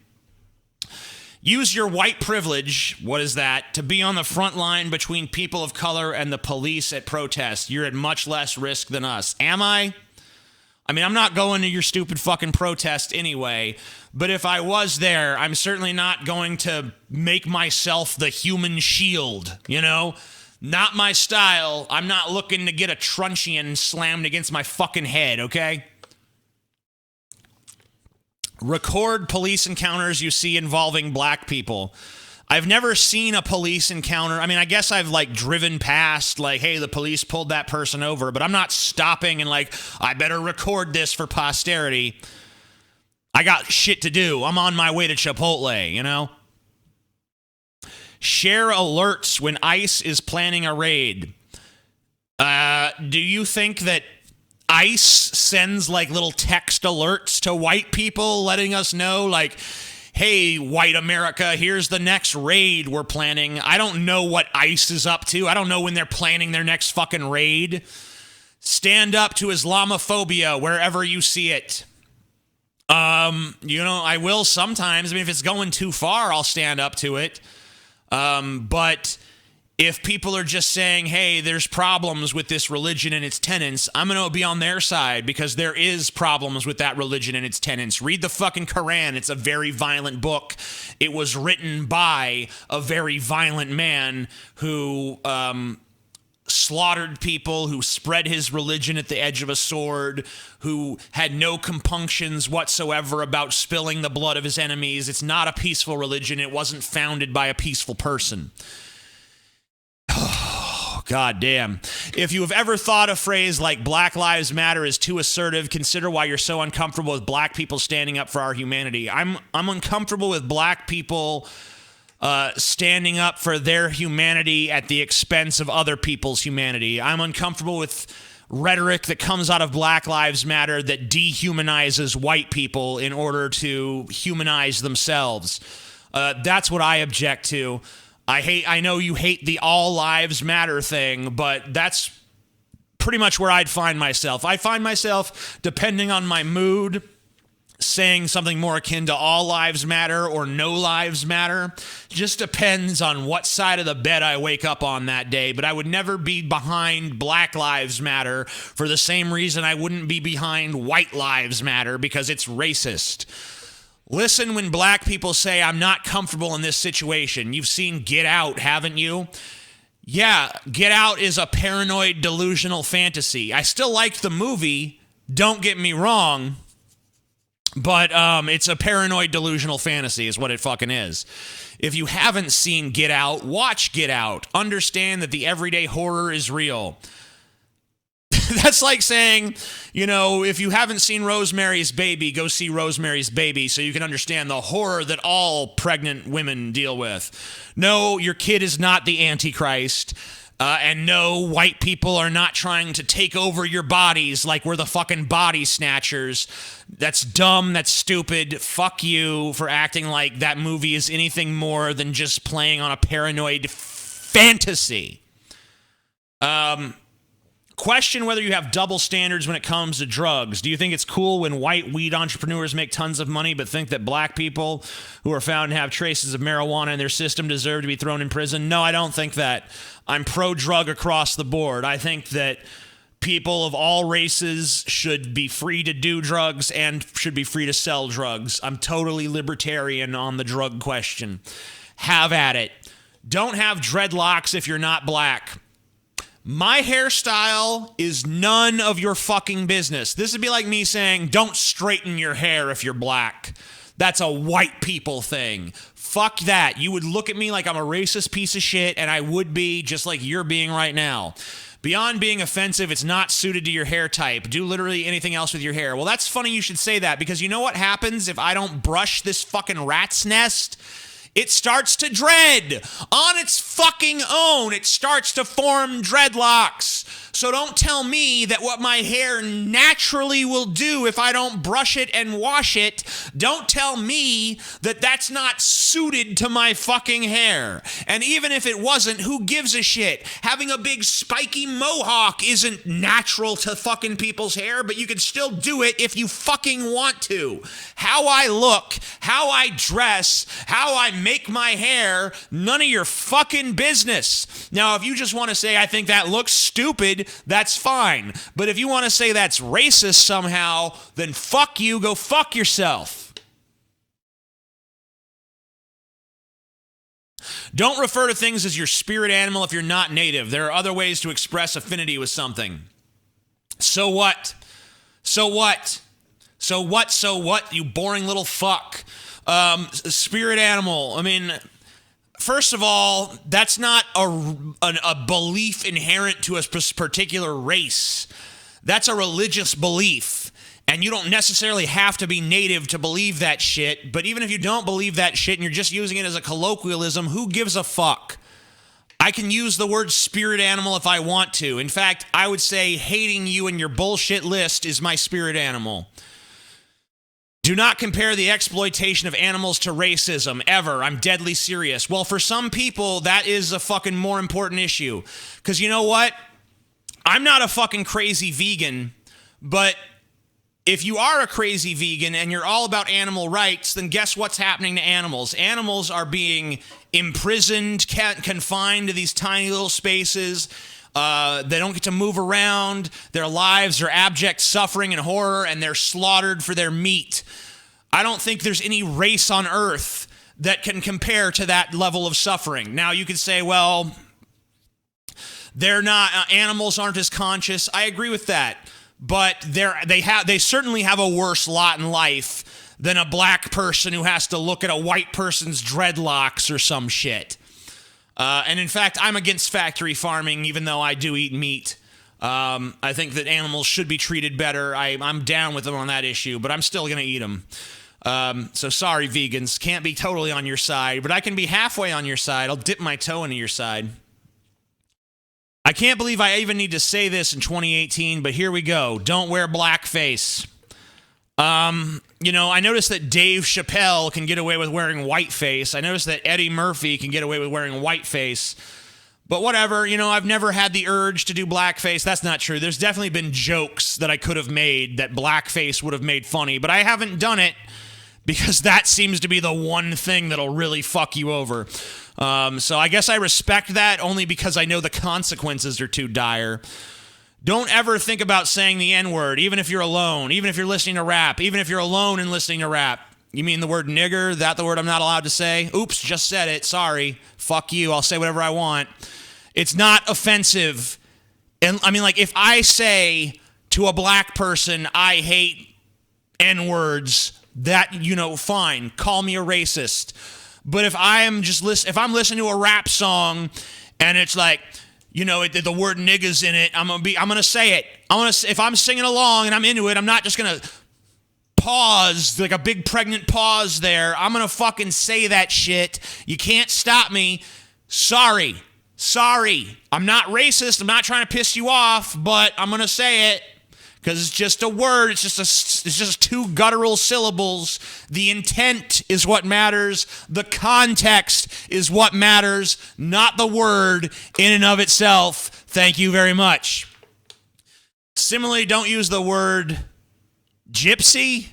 A: Use your white privilege, what is that, to be on the front line between people of color and the police at protests. You're at much less risk than us. Am I? I mean, I'm not going to your stupid fucking protest anyway, but if I was there, I'm certainly not going to make myself the human shield, you know? Not my style. I'm not looking to get a truncheon slammed against my fucking head, okay? Record police encounters you see involving black people. I've never seen a police encounter. I mean, I guess I've like driven past like, hey, the police pulled that person over, but I'm not stopping and like, I better record this for posterity. I got shit to do. I'm on my way to Chipotle, you know? Share alerts when ICE is planning a raid. Do you think that ICE sends like little text alerts to white people letting us know like, hey, white America, here's the next raid we're planning? I don't know what ICE is up to. I don't know when they're planning their next fucking raid. Stand up to Islamophobia wherever you see it. You know, I will sometimes. I mean, if it's going too far, I'll stand up to it. But if people are just saying, hey, there's problems with this religion and its tenets, I'm going to be on their side because there is problems with that religion and its tenets. Read the fucking Quran. It's a very violent book. It was written by a very violent man who slaughtered people, who spread his religion at the edge of a sword, who had no compunctions whatsoever about spilling the blood of his enemies. It's not a peaceful religion. It wasn't founded by a peaceful person. God damn. If you have ever thought a phrase like Black Lives Matter is too assertive, consider why you're so uncomfortable with black people standing up for our humanity. I'm uncomfortable with black people standing up for their humanity at the expense of other people's humanity. I'm uncomfortable with rhetoric that comes out of Black Lives Matter that dehumanizes white people in order to humanize themselves. That's what I object to. I know you hate the all lives matter thing, but that's pretty much where I'd find myself. I find myself, depending on my mood, saying something more akin to all lives matter or no lives matter. Just depends on what side of the bed I wake up on that day. But I would never be behind Black Lives Matter for the same reason I wouldn't be behind White Lives Matter, because it's racist. Listen when black people say, I'm not comfortable in this situation. You've seen Get Out, haven't you? Yeah, Get Out is a paranoid, delusional fantasy. I still liked the movie, don't get me wrong, but it's a paranoid, delusional fantasy is what it fucking is. If you haven't seen Get Out, watch Get Out. Understand that the everyday horror is real. That's like saying, you know, if you haven't seen Rosemary's Baby, go see Rosemary's Baby so you can understand the horror that all pregnant women deal with. No, your kid is not the Antichrist. And no, white people are not trying to take over your bodies like we're the fucking body snatchers. That's dumb. That's stupid. Fuck you for acting like that movie is anything more than just playing on a paranoid fantasy. Question whether you have double standards when it comes to drugs. Do you think it's cool when white weed entrepreneurs make tons of money but think that black people who are found to have traces of marijuana in their system deserve to be thrown in prison? No, I don't think that. I'm pro-drug across the board. I think that people of all races should be free to do drugs and should be free to sell drugs. I'm totally libertarian on the drug question. Have at it. Don't have dreadlocks if you're not black. My hairstyle is none of your fucking business. This would be like me saying, don't straighten your hair if you're black. That's a white people thing. Fuck that. You would look at me like I'm a racist piece of shit, and I would be, just like you're being right now. Beyond being offensive, it's not suited to your hair type. Do literally anything else with your hair. Well, that's funny you should say that, because you know what happens if I don't brush this fucking rat's nest? It starts to dread. On its fucking own, it starts to form dreadlocks. So don't tell me that what my hair naturally will do if I don't brush it and wash it, don't tell me that that's not suited to my fucking hair. And even if it wasn't, who gives a shit? Having a big spiky mohawk isn't natural to fucking people's hair, but you can still do it if you fucking want to. How I look, how I dress, how I make my hair, none of your fucking business. Now, if you just want to say, I think that looks stupid, that's fine. But if you want to say that's racist somehow, then fuck you, go fuck yourself. Don't refer to things as your spirit animal if you're not native. There are other ways to express affinity with something. So what? So what? So what? So what? You boring little fuck. Spirit animal. I mean, first of all, that's not a belief inherent to a particular race. That's a religious belief. And you don't necessarily have to be native to believe that shit. But even if you don't believe that shit and you're just using it as a colloquialism, who gives a fuck? I can use the word spirit animal if I want to. In fact, I would say hating you and your bullshit list is my spirit animal. Do not compare the exploitation of animals to racism, ever. I'm deadly serious. Well, for some people, that is a fucking more important issue. Because you know what? I'm not a fucking crazy vegan, but if you are a crazy vegan and you're all about animal rights, then guess what's happening to animals? Animals are being imprisoned, confined to these tiny little spaces. They don't get to move around. Their lives are abject suffering and horror, and they're slaughtered for their meat. I don't think there's any race on earth that can compare to that level of suffering. Now, you could say, well, they're not, animals aren't as conscious. I agree with that. But they certainly have a worse lot in life than a black person who has to look at a white person's dreadlocks or some shit. And in fact, I'm against factory farming, even though I do eat meat. I think that animals should be treated better. I'm down with them on that issue, but I'm still going to eat them. So sorry, vegans. Can't be totally on your side, but I can be halfway on your side. I'll dip my toe into your side. I can't believe I even need to say this in 2018, but here we go. Don't wear blackface. I noticed that Dave Chappelle can get away with wearing whiteface. I noticed that Eddie Murphy can get away with wearing whiteface. But whatever, I've never had the urge to do blackface. That's not true. There's definitely been jokes that I could have made that blackface would have made funny, but I haven't done it because that seems to be the one thing that'll really fuck you over. So I guess I respect that only because I know the consequences are too dire. Don't ever think about saying the N-word, even if you're alone, even if you're listening to rap, even if you're alone and listening to rap. You mean the word nigger? That the word I'm not allowed to say? Oops, just said it. Sorry. Fuck you. I'll say whatever I want. It's not offensive. And I mean, like, if I say to a black person, I hate N-words, that, fine. Call me a racist. But if I'm listening to a rap song and it's like, the word niggas in it, I'm gonna say it. If I'm singing along and I'm into it, I'm not just gonna pause, like a big pregnant pause there. I'm gonna fucking say that shit. You can't stop me. Sorry. I'm not racist. I'm not trying to piss you off, but I'm gonna say it. Because it's just a word. It's just two guttural syllables. The intent is what matters. The context is what matters, not the word in and of itself. Thank you very much. Similarly, don't use the word gypsy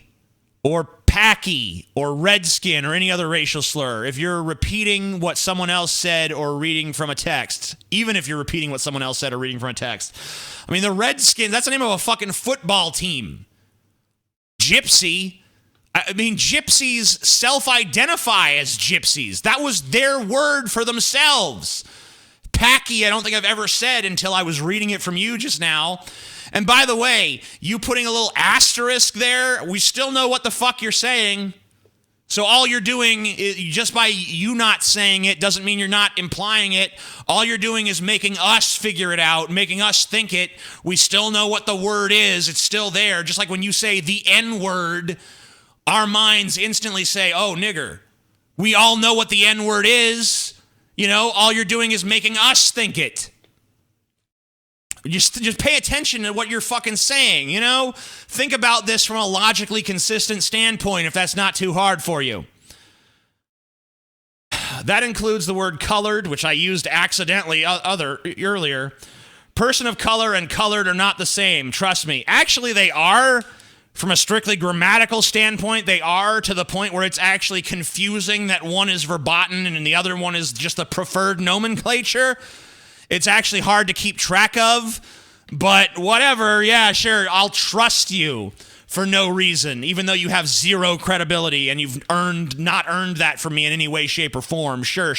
A: or packy or redskin or any other racial slur if you're repeating what someone else said or reading from a text. Even if you're repeating what someone else said or reading from a text. I mean, the Redskins, that's the name of a fucking football team. Gypsy. I mean, gypsies self-identify as gypsies. That was their word for themselves. Packy, I don't think I've ever said until I was reading it from you just now. And by the way, you putting a little asterisk there, we still know what the fuck you're saying. So all you're doing is, just by you not saying it doesn't mean you're not implying it. All you're doing is making us figure it out, making us think it. We still know what the word is. It's still there. Just like when you say the N-word, our minds instantly say, oh, nigger. We all know what the N-word is. All you're doing is making us think it. Just pay attention to what you're fucking saying, Think about this from a logically consistent standpoint if that's not too hard for you. That includes the word colored, which I used accidentally earlier. Person of color and colored are not the same, trust me. Actually, they are. From a strictly grammatical standpoint, they are, to the point where it's actually confusing that one is verboten and the other one is just the preferred nomenclature. It's actually hard to keep track of, but whatever, yeah, sure, I'll trust you for no reason, even though you have zero credibility and you've not earned that from me in any way, shape, or form. Sure.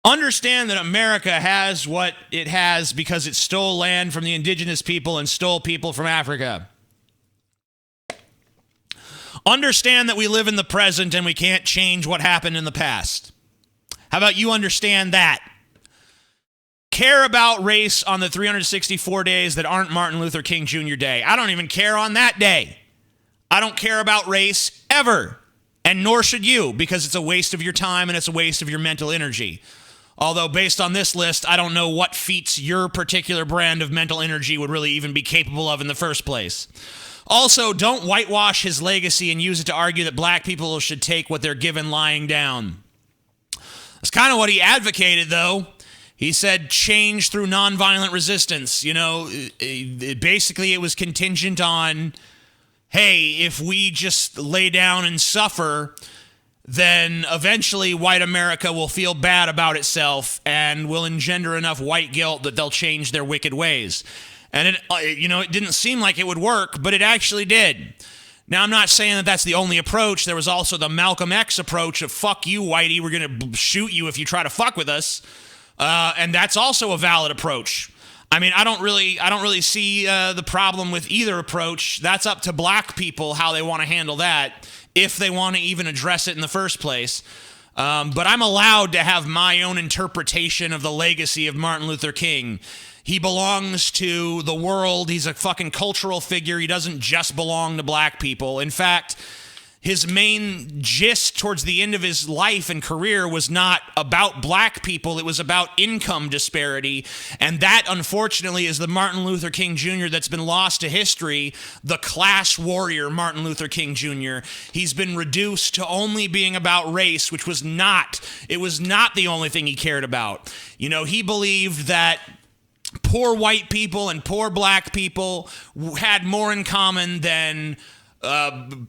A: Understand that America has what it has because it stole land from the indigenous people and stole people from Africa. Understand that we live in the present and we can't change what happened in the past. How about you understand that? Care about race on the 364 days that aren't Martin Luther King Jr. Day. I don't even care on that day. I don't care about race ever, and nor should you, because it's a waste of your time and it's a waste of your mental energy. Although based on this list, I don't know what feats your particular brand of mental energy would really even be capable of in the first place. Also, don't whitewash his legacy and use it to argue that black people should take what they're given lying down. That's kind of what he advocated, though. He said change through nonviolent resistance. Basically it was contingent on, hey, if we just lay down and suffer, then eventually white America will feel bad about itself and will engender enough white guilt that they'll change their wicked ways. And it didn't seem like it would work, but it actually did. Now, I'm not saying that that's the only approach. There was also the Malcolm X approach of fuck you, whitey, we're going to shoot you if you try to fuck with us. And that's also a valid approach. I mean, I don't really see the problem with either approach. That's up to black people how they want to handle that, if they want to even address it in the first place. But I'm allowed to have my own interpretation of the legacy of Martin Luther King. He belongs to the world. He's a fucking cultural figure. He doesn't just belong to black people. In fact, his main gist towards the end of his life and career was not about black people. It was about income disparity. And that, unfortunately, is the Martin Luther King Jr. that's been lost to history, the class warrior Martin Luther King Jr. He's been reduced to only being about race, which was not the only thing he cared about. You know, he believed that poor white people and poor black people had more in common than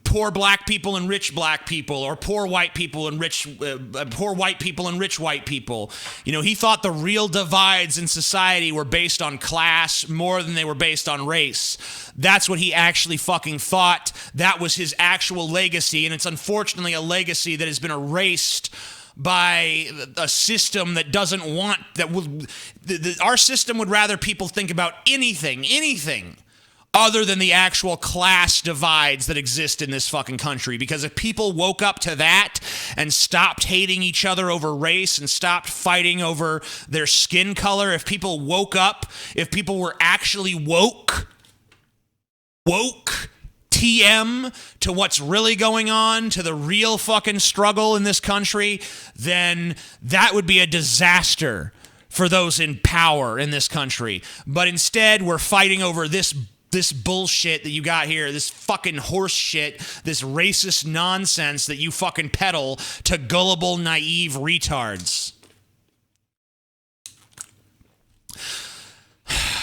A: poor black people and rich black people, or poor white people and rich white people. You know, he thought the real divides in society were based on class more than they were based on race. That's what he actually fucking thought. That was his actual legacy, and it's unfortunately a legacy that has been erased by a system that doesn't want that. Our system would rather people think about anything other than the actual class divides that exist in this fucking country. Because if people woke up to that and stopped hating each other over race and stopped fighting over their skin color, if people woke up, if people were actually woke TM to what's really going on, to the real fucking struggle in this country, then that would be a disaster for those in power in this country. But instead, we're fighting over this bullshit that you got here, this fucking horse shit, this racist nonsense that you fucking peddle to gullible, naive retards.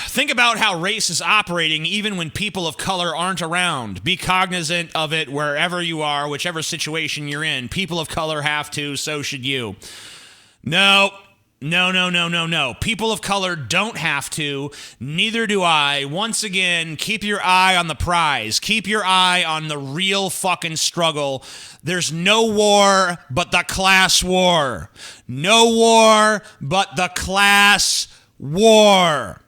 A: Think about how race is operating even when people of color aren't around. Be cognizant of it wherever you are, whichever situation you're in. People of color have to, so should you. No. People of color don't have to. Neither do I. Once again, keep your eye on the prize. Keep your eye on the real fucking struggle. There's no war but the class war. No war but the class war.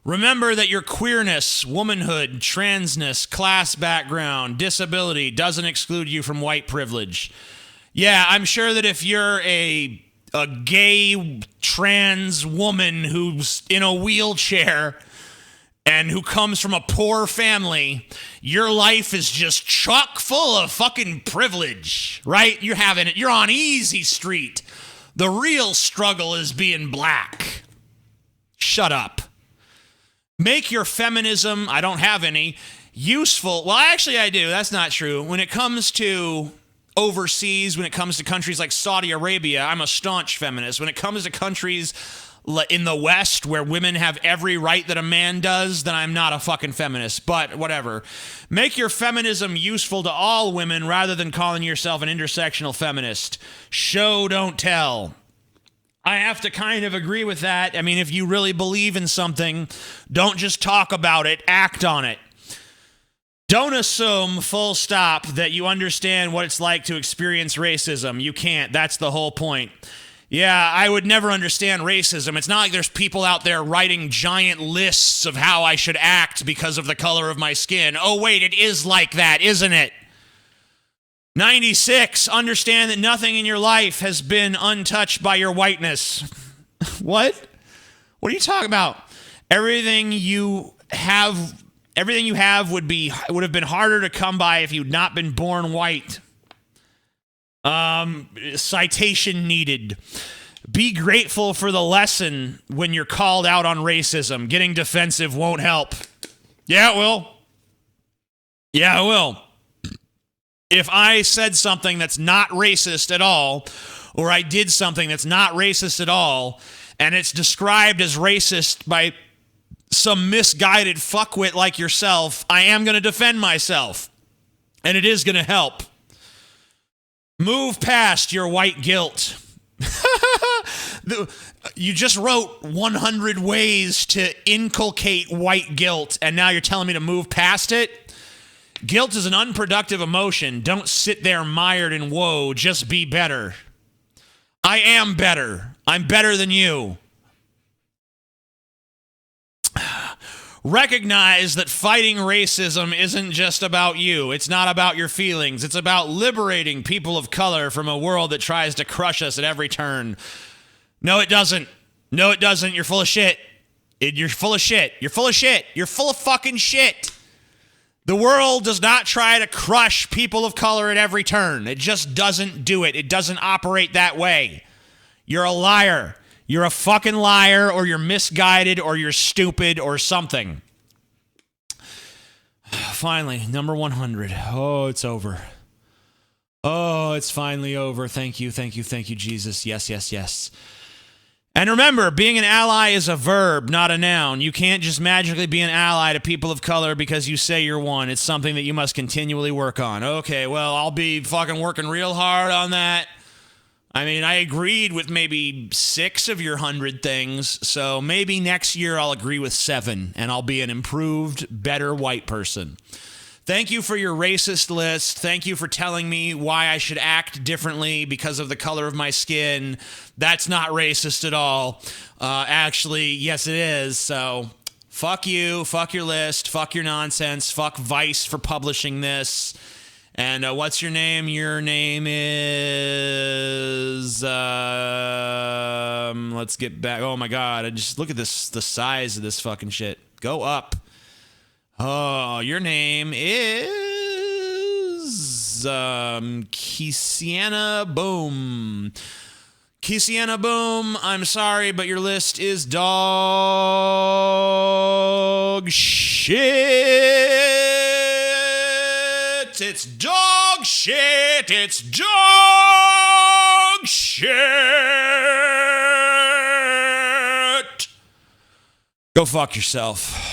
A: Remember that your queerness, womanhood, transness, class background, disability doesn't exclude you from white privilege. Yeah, I'm sure that if you're a gay trans woman who's in a wheelchair and who comes from a poor family, your life is just chock full of fucking privilege, right? You're having it. You're on easy street. The real struggle is being black. Shut up. Make your feminism, I don't have any, useful. Well, actually I do. That's not true. When it comes to overseas, when it comes to countries like Saudi Arabia, I'm a staunch feminist. When it comes to countries in the West where women have every right that a man does, then I'm not a fucking feminist. But whatever. Make your feminism useful to all women rather than calling yourself an intersectional feminist. Show, don't tell. I have to kind of agree with that. I mean, if you really believe in something, don't just talk about it, act on it. Don't assume, full stop, that you understand what it's like to experience racism. You can't. That's the whole point. Yeah, I would never understand racism. It's not like there's people out there writing giant lists of how I should act because of the color of my skin. Oh, wait, it is like that, isn't it? 96, understand that nothing in your life has been untouched by your whiteness. What? What are you talking about? Everything you have would have been harder to come by if you'd not been born white. Citation needed. Be grateful for the lesson when you're called out on racism. Getting defensive won't help. Yeah, it will. Yeah, it will. If I said something that's not racist at all, or I did something that's not racist at all, and it's described as racist by some misguided fuckwit like yourself, I am going to defend myself. And it is going to help. Move past your white guilt. You just wrote 100 ways to inculcate white guilt, and now you're telling me to move past it? Guilt is an unproductive emotion. Don't sit there mired in woe. Just be better. I am better. I'm better than you. Recognize that fighting racism isn't just about you. It's not about your feelings. It's about liberating people of color from a world that tries to crush us at every turn. No, it doesn't. No, it doesn't. You're full of shit. You're full of shit. You're full of shit. You're full of fucking shit. The world does not try to crush people of color at every turn. It just doesn't do it. It doesn't operate that way. You're a liar. You're a fucking liar, or you're misguided, or you're stupid, or something. Finally, number 100. Oh, it's over. Oh, it's finally over. Thank you, thank you, thank you, Jesus. Yes, yes, yes. And remember, being an ally is a verb, not a noun. You can't just magically be an ally to people of color because you say you're one. It's something that you must continually work on. Okay, well, I'll be fucking working real hard on that. I mean, I agreed with maybe 6 of your 100 things, so maybe next year I'll agree with 7, and I'll be an improved, better white person. Thank you for your racist list. Thank you for telling me why I should act differently because of the color of my skin. That's not racist at all. Actually, yes, it is. So, fuck you, fuck your list, fuck your nonsense, fuck Vice for publishing this. And what's your name? Your name is... let's get back. Oh, my God. I just look at this, the size of this fucking shit. Go up. Oh, your name is... Kisiana Boom. Kisiana Boom, I'm sorry, but your list is dog shit. It's dog shit. It's dog shit. Go fuck yourself.